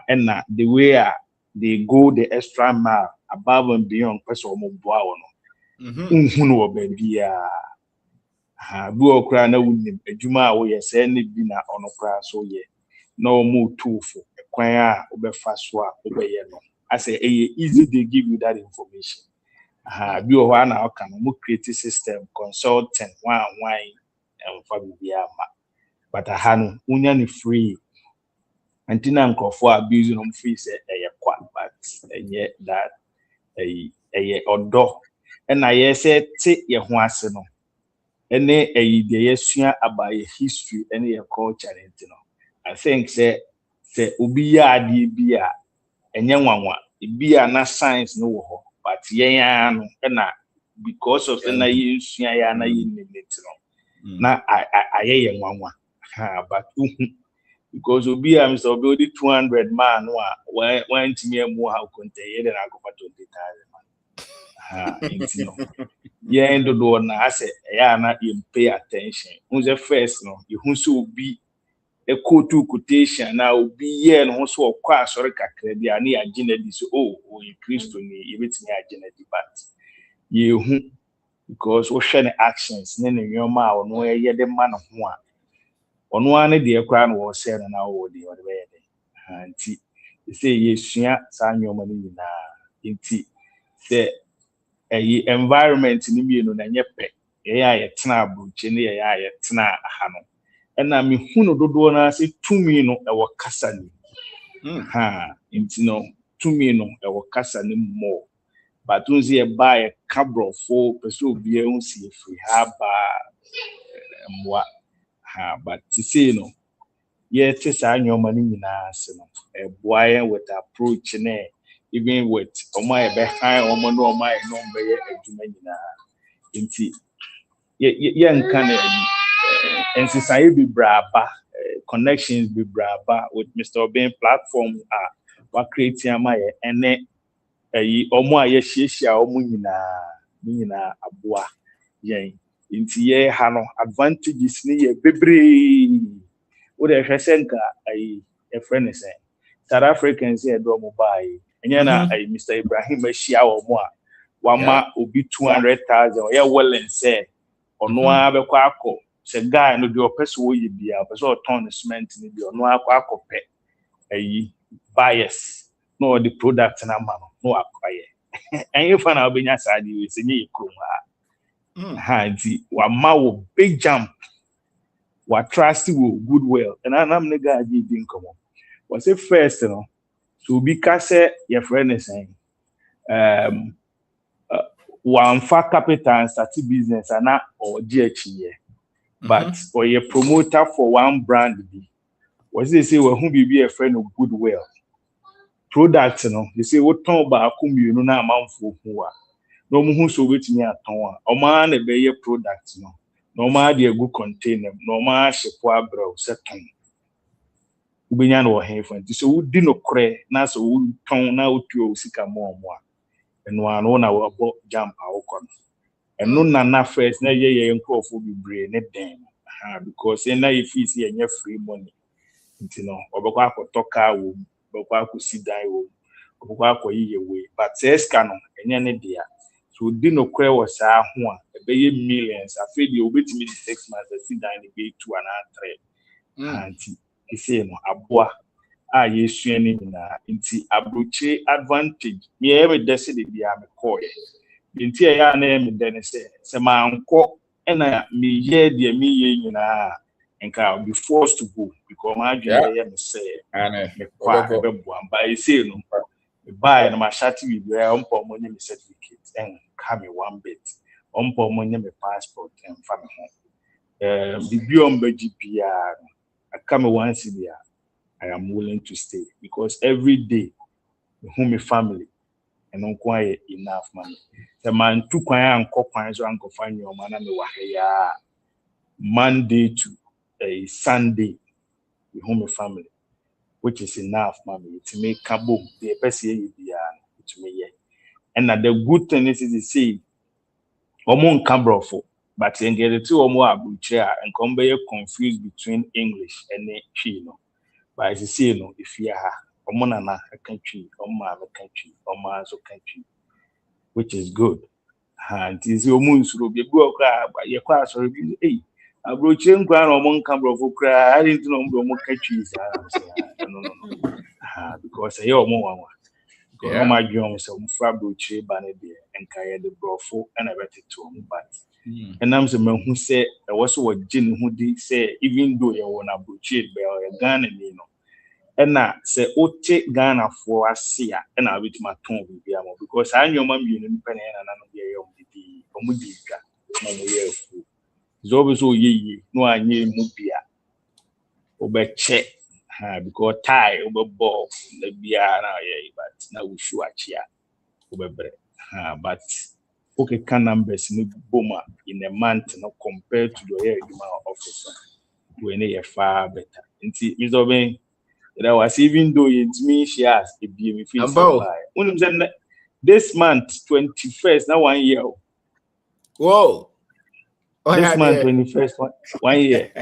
and the way they go the extra mile above and beyond person mo boa no unhu no baby bu okra na unnim adwuma a wo ye se ne bi na onokra so ye no more tofu kwan a obefa so a obeye no I say easy they give you that information bi o ho na aka no mo create system consultant one and for bibia ma but no unya ni free antina nkofo abuse no free say kwa but that odo na ye say te ye ho ase no ene de yesua about your history and your culture no I think say obi ya ade bia enye nwanwa bia na science no wo ho but yen anu na because of na yesua ya na yinimit no na aye nwanwa but because obi am so be 200 man when timi emu ha konte ye na go for 20,000 man yeah do na ase ya na you pay attention who's the first no you who so be a quotation na obi ye no so okwa asori kakra bia na agina di so you Christo ni you betimi agina di but ye hu because we share the actions na nyoma a ono ye de ma no ho a ono ane de ekra no wo share na wo de wo de be de anti say yesua sa nyoma ni na nti say environment ni mienu na nyepe ya tena abuche ne ya tena aha no ena me hunu dodo na se tumi no e wo kasa ni nti no tumi no e wo kasa ni mo batunzi e ba e kabrofo pese obi e hunsi free ha ba mwa but to say no ye te sa nyoma ni nyina se no e boa with approach ne even with omai behind omo no omai no be adwuma nyina nti yɛnka no nsesaeɛ bebree aba connections bebree aba with Mr. Obin platform wa create ama yɛ ɛne ɔmo a yɛhyiahyia ɔmo nyinaa aboa yɛn nti yɛ ha no advantages ne yɛ bebree wode hwɛ sɛ nka ɛfrɛ ne sɛ South Africans yɛ dɔ mo bae ɛnyɛ na Mr. Ibrahim ahyia ɔmo a wama obi 200,000 ɔyɛ willing sɛ ɔno a bɛkɔ akɔ sɛ guy no deɛ ɔpɛ sɛ ɔyɛ bia ɔpɛ sɛ ɔtɔn ne cement ne bi ɔno akɔpɛ bias no the product na ma no akɔyɛ ɛnyɛ fa na ɔbɛnya saa deɛ sɛ nyɛ kurom ha nti wama wo big jump wa trust wo goodwill and anam ne guy di nkɔmɔ was say first no so obi ka sɛ yɛfrɛ ne sɛn wamfa capital and start business ana ɔgye akyiɛ but or a promoter for one brand bi was they say wahu bibi yɛfrɛ no goodwill product no they say wotɔn baako mmienu na amanfo hu a na ɔmo hu so wetumi atɔn a ɔmo na bɛyɛ product no na ɔmo ade agu container na ɔmo ahyɛ po abrɛw sɛ tɔn ubenya no wɔ hɛn nti so wodi no korɛ na so wotɔn na wotuo sika mo ɔmo a ɛno ano na wɔbɔ jump a wokɔ no ɛno na first na yɛ nkurɔfo bebree ne den because na if you see any free money nti no ɔbɛkɔ akɔtɔ car wɔ ɔbɛkɔ akɔsi dan wɔ ɔbɛkɔ akɔyi yɛ wei but sɛska no ɛnyɛ ne dea so di no korɛ wɔ saa ho a ɛbɛyɛ millions afei deɛ obetumi di 6 months asi dan ne bɛyɛ 2 and 3 nti ɛsɛ no aboa a yɛsua ne nyinaa nti abrokye advantage meyɛ me dɛsɛ de bia me kɔɔ nti ɛyɛ na me dɛ ne sɛ mankɔ ɛna meyɛ deɛ meyɛ nyinaa nka I'll be forced to go because my adwene yɛ me sɛ me kɔ a ɛbɛboa mba ɛsɛ no buy no my shati we be ɔmpɔ mo nye me certificate and come me one bit ɔmpɔ mo nye me passport and fa me ho bibi ɔmbɛgye bia I come once a year I am willing to stay because every day me family and on quiet enough money the man took kwan ankɔ kwan so ankɔ fa nyoma na me wa ya Monday to a Sunday with home family which is enough money to make cabo the person to me and the good thing is to say omo nkabrofo but then get the two omo abuche and come be confused between English and Chino but as you see no if you are omo nana a country omo a country omo so country which is good and is your moon so be go your class or be abroche nkwa na omo nkabrofo kra I didn't know omo country is no because I omo wanwa because omo adwon so mfra abroche ba na de enka ye de brofo na beti to omo but and I'm saying who say I was so gin who did say even though you want to bullshit by Ghana, you know, and now say Ote Ghana for Asia and I with my tongue because I know my union penny and I know the Omudika, Zobo ye, no, I need Mubia over check because tie over ball the beer but now we show a chair over but. Okay, can numbers no boma in a month no compared to the officer when they are far better. And see, Mr. Obin, that was even though it's me, she has a BM face. This month, 21st, now 1 year. Whoa. This month, 21st, 1 year.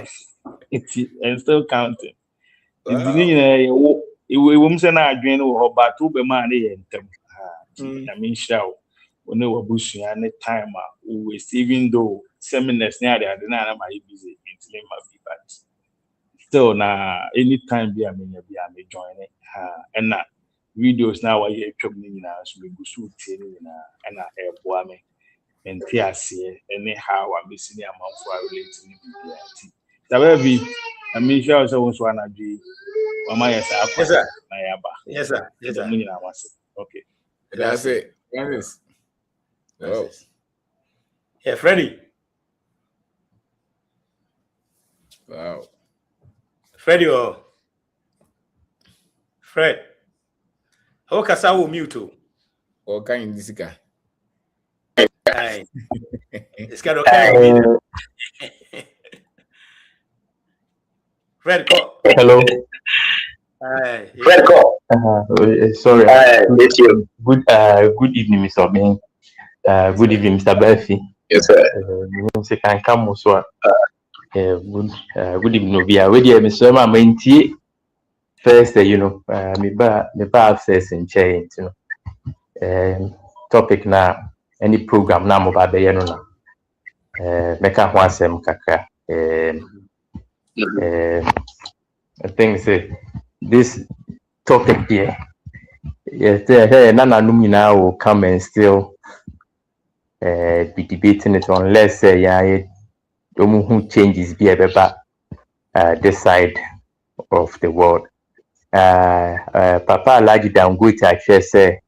It's and still counting. It's the woman said, I drain over about 2 money and I mean, show. When we were bushing any time, we even though seminars near there, then I'm busy in but still now anytime be I may join it. And videos now I hear coming now, so we go shoot and I boy me and TRC anyhow I'm missing a month for relating to the be I mean sure also one agree. Yes, sir. Yes, sir. Yes, sir. Okay. That's it. Yes. Oh. Yeah, Freddie. Wow. Freddie, Fred. How can I mute? Or can you this guy? Aye. It's kind of mean. Fred, call. Hello. Aye. Fred, call. Sorry. Good evening, Mr. Obeng. Good evening, Mr. Belfi. Yes, sir. Mr. Kankam also. Good evening, Obia. Where do you, Mr. Mama? First, me ba access in change, topic na any program na mo ba be no na. Meka ho asem kakra. I think say this topic here, yes, nana num nyina will come and still be debating it unless who changes be about this side of the world. Papa Alaji Dangote actually say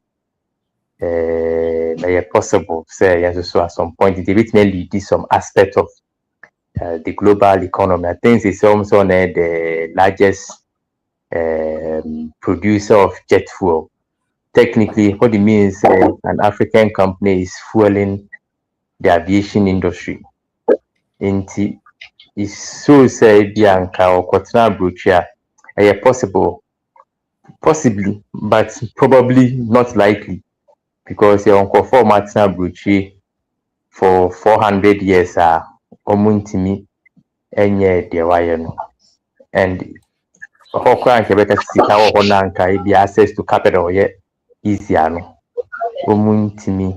may possible say yes, so at some point it may lead some aspect of the global economy. I think it's also the largest producer of jet fuel. Technically, what it means an African company is fueling the aviation industry. It's so say Bianca or Kotna Brucia, possibly, but probably not likely, because your uncle for Martina Brucia for 400 years are omuntimi enye de and Hokran Quebec Sika or Nanka be access to capital yet easier no omuntimi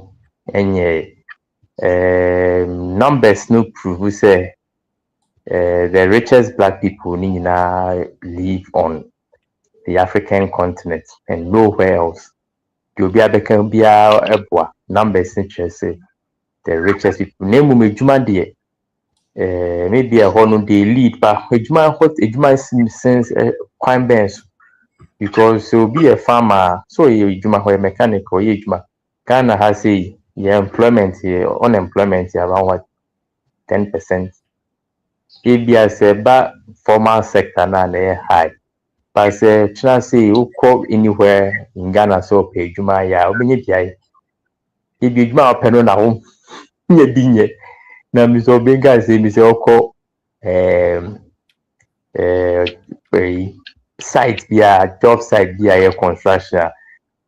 enye numbers no prove say the richest black people live on the African continent and nowhere else. You'll be able to be a numbers say the richest people. Name Mejuma de maybe a honor they lead, but Ejuma since quite best because you'll be a farmer, so you Juma mechanic or Ejuma. Ghana has a employment here, unemployment here around what 10%. Maybe say but formal sector na high. But say chance you go anywhere in Ghana so pay Juma ya obenye bia. If you Juma open na home, nye dinye. Na mi so benga say mi say oko site bia job site bia construction.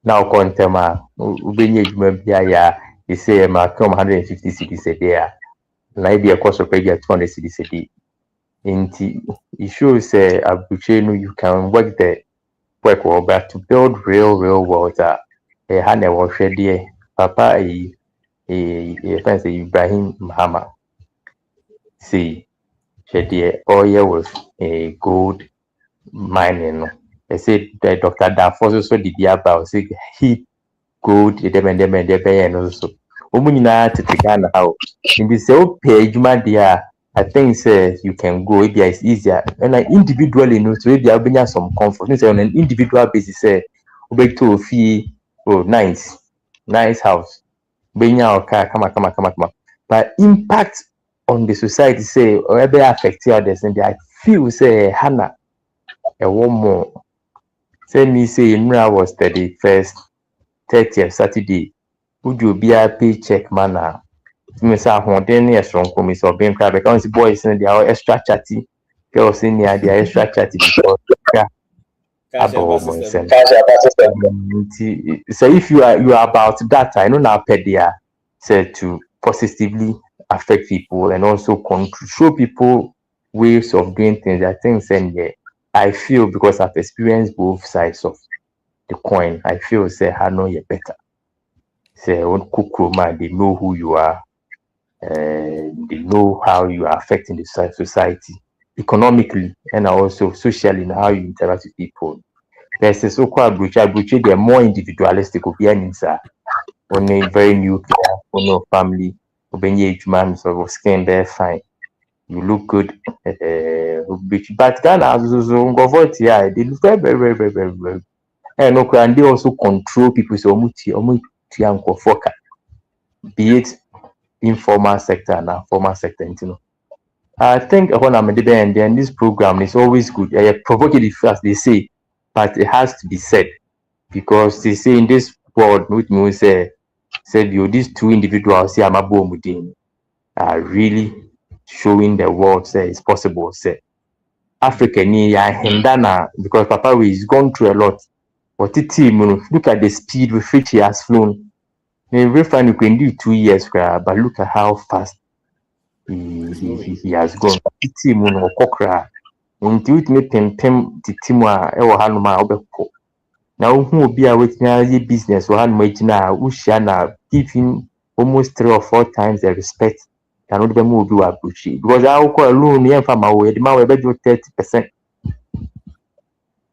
Now contema obenye Juma bia ya they say ma come 150 cities a day. Na be a cost of pay 200 cities a day. It shows you can work the work well, but to build real water, had a wash there. Papa fancy Ibrahim Mahama. See, she oil was a gold mining. They said that Dr. Danfoss also did the about say he gold and also. Omunina to Ghana how in the same page there. I think you can go if it's easier and like individually so maybe I'll bring some comfort. On an individual basis to fee nice house. Bring your car come. But impact on the society say or ever affect others and I feel say Hannah a one more. Say me say Imra was 31st 30th Saturday. Would you be a paycheck manner? Mr. Honden, yes, from Commiss or being crab because boys in the extra chatty, girls in the idea extra chatty because so if you are about that, I know now pedia said to positively affect people and also show people ways of doing things. I think I feel because I've experienced both sides of the coin, I feel say I know you better. Say on Kukroma, they know who you are. They know how you are affecting the society economically and also socially and how you interact with people. There's a so-called Bruce, they're more individualistic, only very nuclear, only family, man, so skin there fine. You look good, but Ghana they look very. And they also control people, so be it informal sector and formal sector. I think when I'm at and then this program is always good. Provocative as they say, but it has to be said because they say in this world, which means said you these two individuals here are really showing the world say it's possible. Say Africa because Papa is gone through a lot. But the team, look at the speed with which he has flown. Very fine, you can do 2 years, but look at how fast he has gone. The team, Kokra, into it, me pem the team were Hanuma Obeko. Now, who will be a veterinary business or Hanmajina, Ushana, giving almost 3 or 4 times the respect. Cannot be moved to Abuchi because I'll call a loan here from our way, the man will bet you 30%.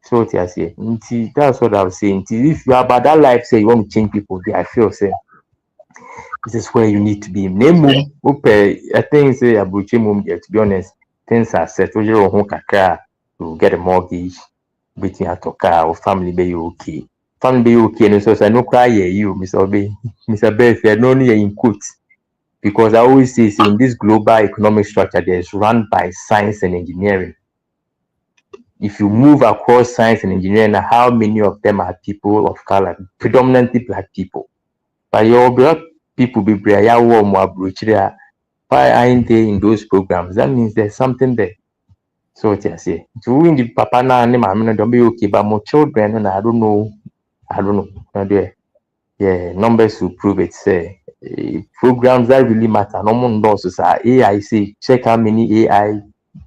So I say, that's what I was saying. If you are about that life, say you want to change people, I feel say this is where you need to be. Name I think say Abuchi mum, to be honest, things are set. To get a mortgage, between a car or family be okay. Family be okay, and so I no cry you, Mr. Bay. Mr. Bay, if you're no near in quotes. Because I always say in this global economic structure, that is run by science and engineering. If you move across science and engineering, how many of them are people of color, predominantly black people? But your black people be why aren't they in those programs? That means there's something there. So what I say, to win the papa na don't be okay, but more children, and I don't know. Yeah, numbers will prove it. Say programs that really matter. No one knows. AI say check how many AI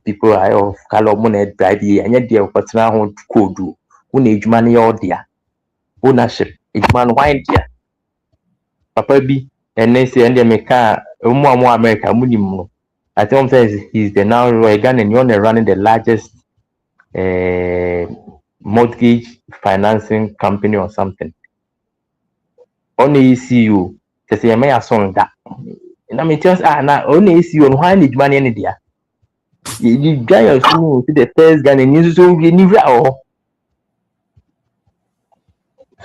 people are of color money drive here, and yet they are partner code. Who age money or there ownership. Age man why there. Papa B and they say and they make more America minimum. I think he's the now Reagan and you're running the largest mortgage financing company or something. Only ECU, to say, may I song that. And I mean, just only ECU and why need money any there? You guy of school to the first gun and you so you never all.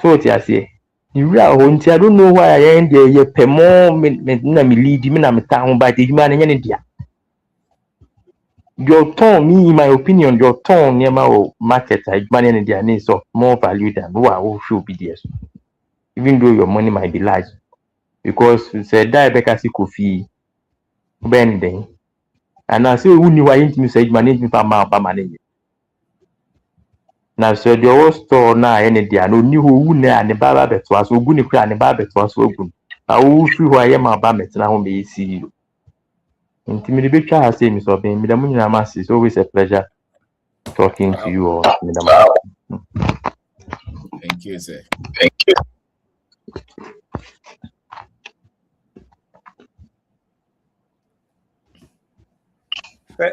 So what I say, you I don't know why I end there. You pay more, me lead you, me town by the man in India. Your tone, me, in my opinion, your tone near my market, money in India needs of more value than who should be there. Even though your money might be large. Because it's a diabetes coffee bending. And I say, who knew why you say management for money? Now, so the whole store now, any day, no new who near and the barber was so good, and the barber was so good. I will see who I am about it now, may see you. Intimidate has said, Miss Obin, Madame Namas, it's always a pleasure talking to you all. Thank you, sir. Thank you.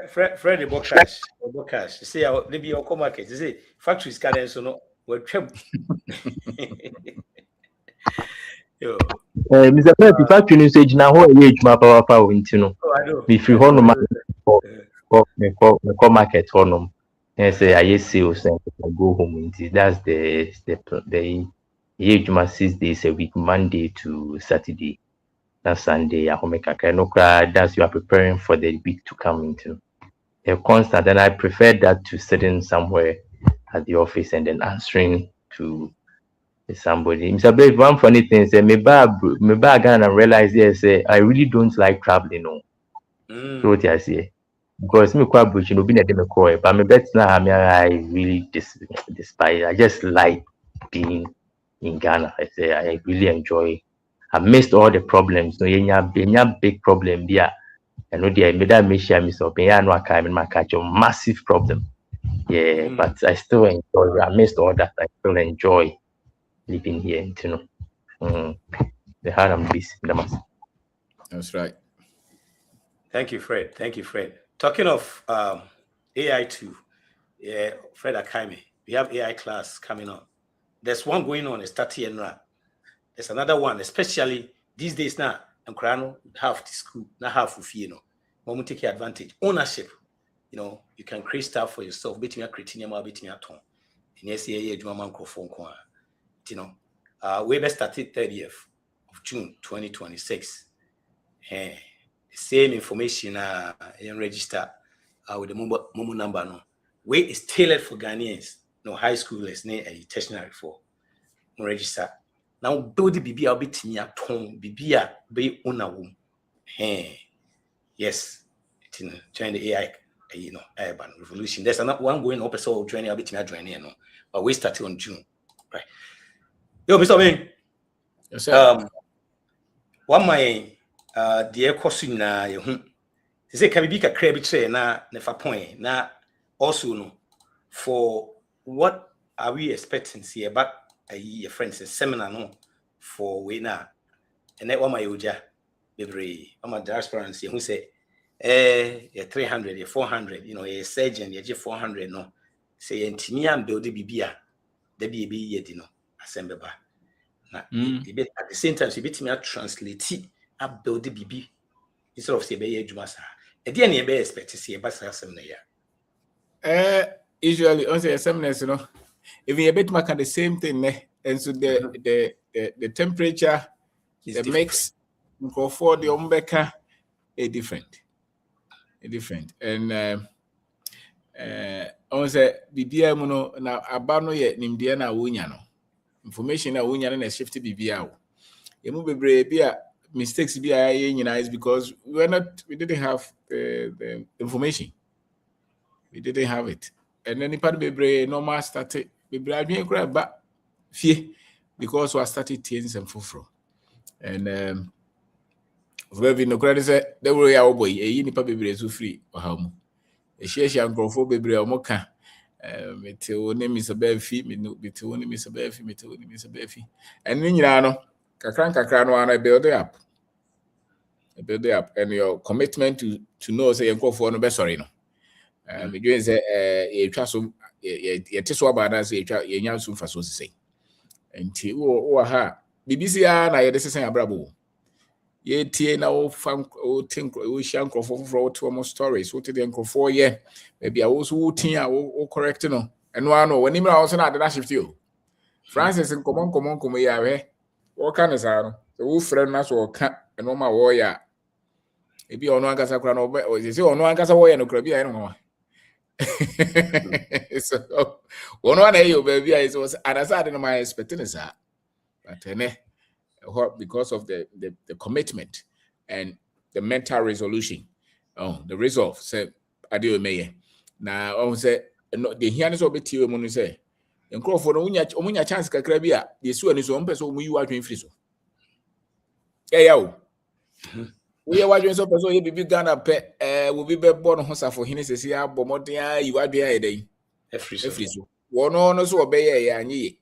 Fred the Bokash. You see, maybe your co-market. You see, factories can so no. We're trouble. Mr. Fred, the factory usage now, who age my power into no. If you want to market for them, and say I sales and go home. That's the age my 6 days a week, Monday to Saturday. That's Sunday. I home that's you are preparing for the week to come into. A constant, and I prefer that to sitting somewhere at the office and then answering to somebody. Mr. Babe, one funny thing say me bag and I realize yes, I really don't like traveling. No. So what I say, because me quite bush, no be me call, but me bet now I really despise. I just like being in Ghana. I say I really enjoy. I missed all the problems. No, yenya big problem there. I know I made that mission, Mr. Open, no, I can't catch a massive problem. Yeah, but I still enjoy. I missed all that. I still enjoy living here. You know, the hard and busy. That's right. Thank you, Fred. Talking of AI too, yeah, Fred Akaime, we have AI class coming on. There's one going on, it's 30 and there's another one, especially these days now. And Krano half the school, not half of you know. Mom take advantage. Ownership. You know, you can create stuff for yourself, betting your creating your betting your tone. And yes, yeah, microphone. You know, we best started 30th of June 2026. The same information in register with the Momo number. No, way is tailored for Ghanaians, no high schoolers, a tertiary for register. Now build the BB, I'll be tinya tone, BB, be una womb. Hey, yes, it's in join the AI, urban revolution. There's another one going up, so joining, I'll be joining, but we started on June, right? Yo, Mr. Main. Yes, sir. One my dear question na say can be kakra bi tray na nefa point na also no for what are we expecting here back a friends seminar no for we na and that one my oja bebre my diaspora who say 300 400 a surgeon ye 400 no say ntimi am build bibia da bi ye di no assemble ba na at the same time so bit me translate up build the BB instead of say be adwuma sa e dey na be expect say e ba sa asem na ya Usually on say seminars, even a bit make the same thing, and so the temperature is the mix for the umbeka a different, and on say BBA muno na abano ye nimdia na wunya no information na wunya na shift BBA wo emu bebre bia mistakes bia is because we didn't have the information. We didn't have it. And then the part bebre normal started bebre adwen kura ba fie because we started things and fufro. And we no kura say they were ya boy e nipa bebre so free ohamu. E share nkrofo bebre omoka mete woni misabafi mete woni misabafi and nyina no kakra no ana build up and your commitment to know say nkrofo no be sorry no me doing say e twa so ye teso aba na say ye nya so fa so say enti wo ha BBC na ye de sesen abrabo ye tie na wo fan wo think wo hia nkrofo foforo to mo stories wo te de nkrofo ye maybe a wo so wo tin a wo correct no eno ano wani mra wo so na de na shift you Francis nkomon ya we wo ka ne sa no so wo frɛ na so wo ka eno ma wo ya ebi ono ankasa kura no o se ono ankasa wo ya no kura bi ya no so one ayo baby I was understand no my expecting is that but because of the commitment and the mental resolution the resolve say adio meye na on say no the here so beti we mu no say enkrofo no omunya chance kakra bi a the su ani so mpeso mu yi wadwen free so yawo we are watching so person you be Ghana pe will be born hosa for hini sesi abọ modern you wadwe ayedai every so wono no so obeye ya anyi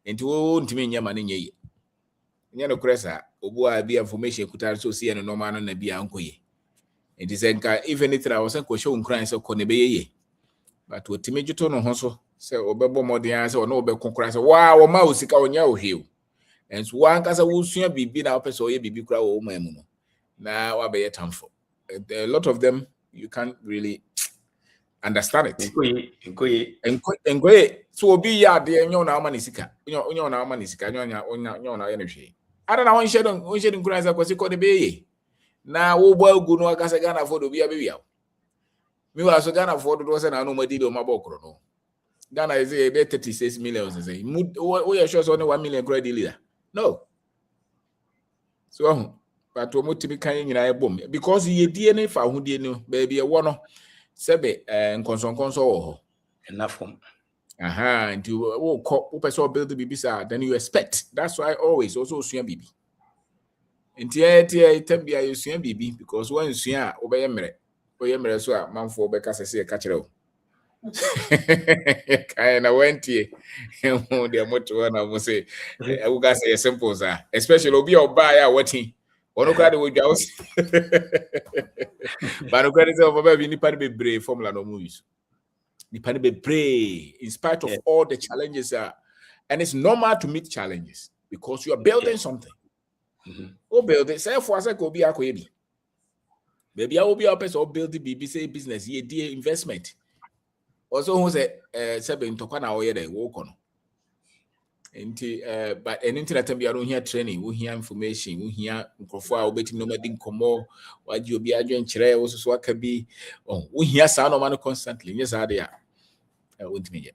enti wo ntimi nya ma nya yi nya no kresa obu a bi information kutar so see no normal no na bi ankoye enti senka even it I was ko show nkran se ko ne be ye but otimi juto no ho so se obebo modern se ono obekokora se wa wo ma osika onya oheu enso wa nkasa wo sua bibi na opese oye bibi kura wo ma mu no na wabe tamfo a lot of them you can't really understand it enkoye so obi ya de enyo na amanisika onyo na amanisika onyo na ye nhwe ada na won shedon kura kwasi ko de beye na wo bo agu no akasa Ghana for do bia bia mi wa so Ghana for do se na no madi do mabokro no Ghana is a 36 million say wo ye sure so only 1 million credit leader no so but we must be kind nyina ebom because ye die ne fa ho die no baby e wo no sebe nkonson wo ho enough nti wo ko person build bibi sa then you expect that's why always also sua bibi nti e tambia you sua bibi because when sua obeye mere so a manfo obeka sese e ka kire wo kai na wentie de moto na mo say e wo ga say simple sa especially obi oba ya wati ono kra de wodwa but no credit of baby ni pa be brave formula no movies ni pa be brave in spite of all the challenges and it's normal to meet challenges because you are building something o build it say for say ko bi akoye bi baby I will be up so build the BBC business ye die investment also who say sebe ntokwa na oye dey wo kono enti but anything that be around here training we hear information we hear nkrofo a obeti no madi nkomo waji obi adwen kire wo so aka bi we hear sa no man constantly yes ade ya wontimi ye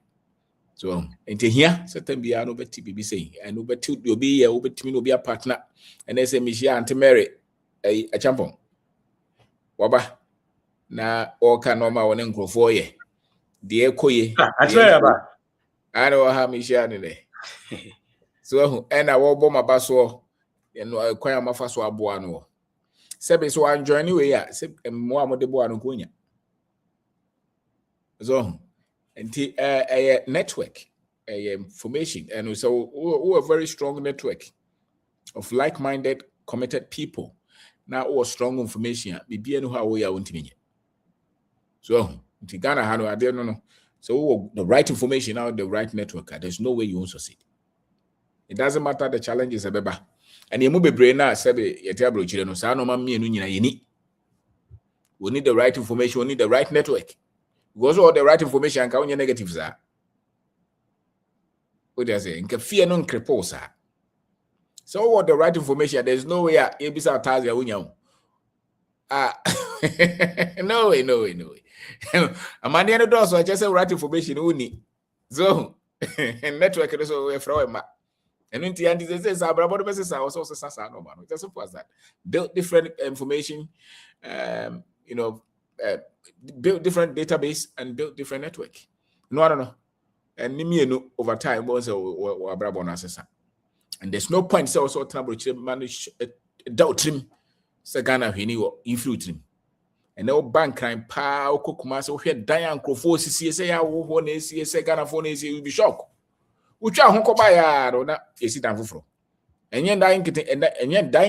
So into here certain be no beti bibi say and no beti obi ye obetimi no be a partner and they say Michia Auntie Mary a champon waba na all can normal one nkrofo ye de ekoye Atwere ba. I know how Michia ne so and I will bomb my so no kwaya mafa so aboa no sebe so anjo anyway ya se mo amode boa no konya so nti network information and so we a very strong network of like-minded committed people now or strong information bibia no how we are wontimenye so nti Ghana ha no ade no so the right information now the right network there's no way you won't succeed. It doesn't matter the challenges abeba and you move brain na sebe yete abrochire no sa no ma mienu nyina yeni we need the right information, we need the right network. Because all the right information can only negatives are. What do I say? Inka fear non creposa. So what the right information? There's no way you be so task ya unya. No way. I'm at the end of the door, so I just say right information only. So network is also a fraud. And when the anti says about the business, I was also sasa no man. Just suppose that build different information, build different database and build different network. No, I don't know. And over time was and there's no point so manage doubt him Sagana Hini influence him. And no bank crime pow cookmas or here Diane Crofo CSA one is Ghana phone is you'll be shocked. Which are Honko by or not is it down for and yet dying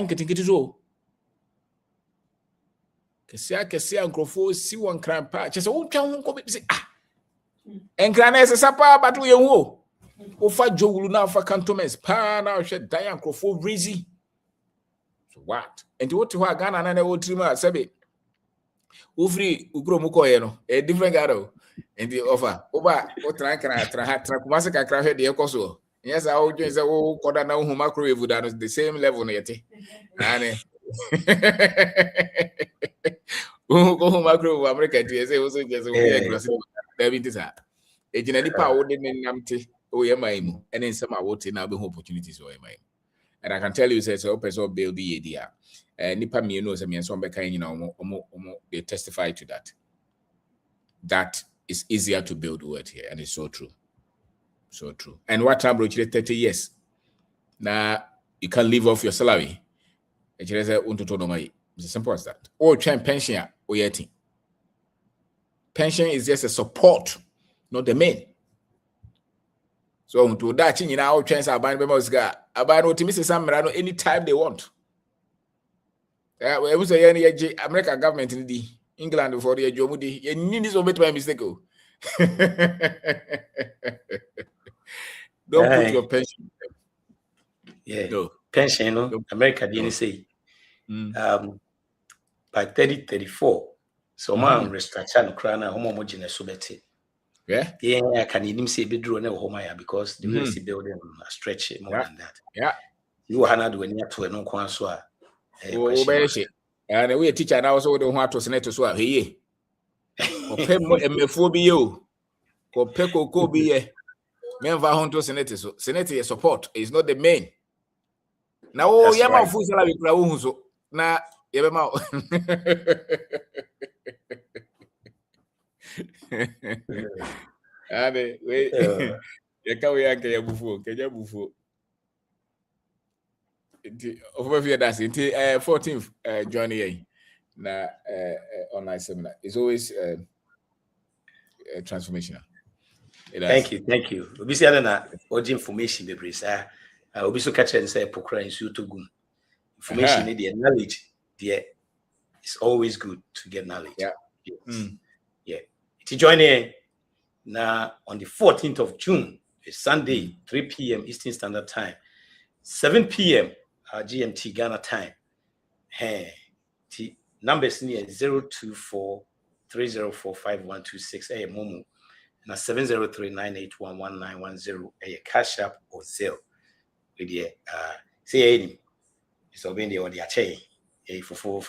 getting it is all. Kessia and Crofo see one crime patch as old town say and Granes a sapa but we wo. Ofa Joe now for cantonments pa now shed Diane Crofo breezy. So what? And what to Ghana and old trimmer sabe. Ufri Ugromuko a different garo and the offer. Oba what rank and I Trakumasa crash the Ecoso. Yes, I would just oh Koda now who microwave would at the same level yet. And go macro America to also just a genetic power didn't empty. Oh, yeah, my and then some are now be opportunities or my. And I can tell you, says open so build the idea. Nipa me knows me and some they testify to that. That is easier to build word here, and it's so true. So true. And what time 30 years? Now you can live off your salary. It's as simple as that. Or try pension or yeti. Pension is just a support, not the main. So to that in our chance about what Mrs. Samarano anytime they want. It was a American government in the England for the Jomudi. You need this over my mistake. Don't put your pension. Yeah, no. Pension, no. America didn't say. By 30-34, so man restructure no crana homogeneous subeti. Yeah, I can even say be drawn homaya because the real building a stretch more than that. Yeah, you hana do any to no kwanswa. And we teacher now also don't want to send to so here. Mephobia, Copeco Kobe, Menva Honto Senate, so Senate support is not the main. Now, Yama Fusala with Raunzo. Now, Yama. Ade, wait, Yakawi Kayabufu. Over here, that's it. 14th Johnny na online seminar. It's always transformational. Thank you. Obi say na urgent information be brisa. Obi so catch and say pokra insu to gum. Information the knowledge there. It's always good to get knowledge. Yeah. Yes. Yeah. To join in now on the 14th of June, it's Sunday, 3 p.m. Eastern Standard Time, 7 p.m. GMT Ghana time. Hey, the numbers near 024-304-5126. Hey, Momo. Na 703-981-1910. Hey, Cash App or Zelle. With the say any. It's obeying the audio chain. Hey, for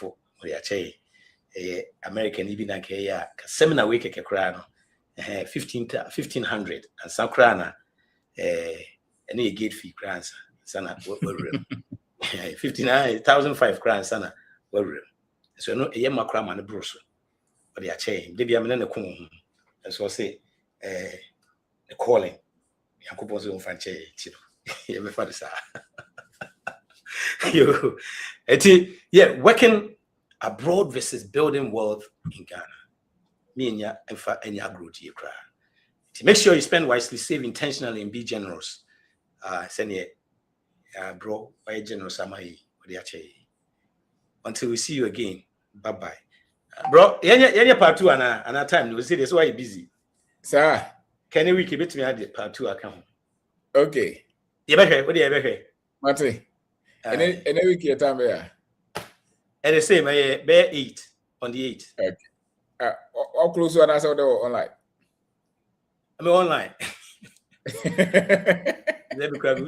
the chain. American even like a seminar week a crown. 1500 and Sakrana, any gate fee grants, Sana, 59,005 crowns, Sana, so no, a yama cram and a bruise, but they are chain, maybe I'm in a coon, and so I say, a calling, Yankupos on franchise, you father, sir. Yeah, working abroad versus building wealth in Ghana. Me and ya grow to your cry. Make sure you spend wisely, save intentionally, and be generous. Send ye, bro, why generous am I? Until we see you again. Bye bye. Bro, yeah, part 2 and time. You see this why you busy. Sir. Can you keep it to me at the part 2 account? Okay. You better, what do you better? Mate. And week your time there. And the same, bear 8 on the 8th. Okay. How close you are now online? I'm online. Let me grab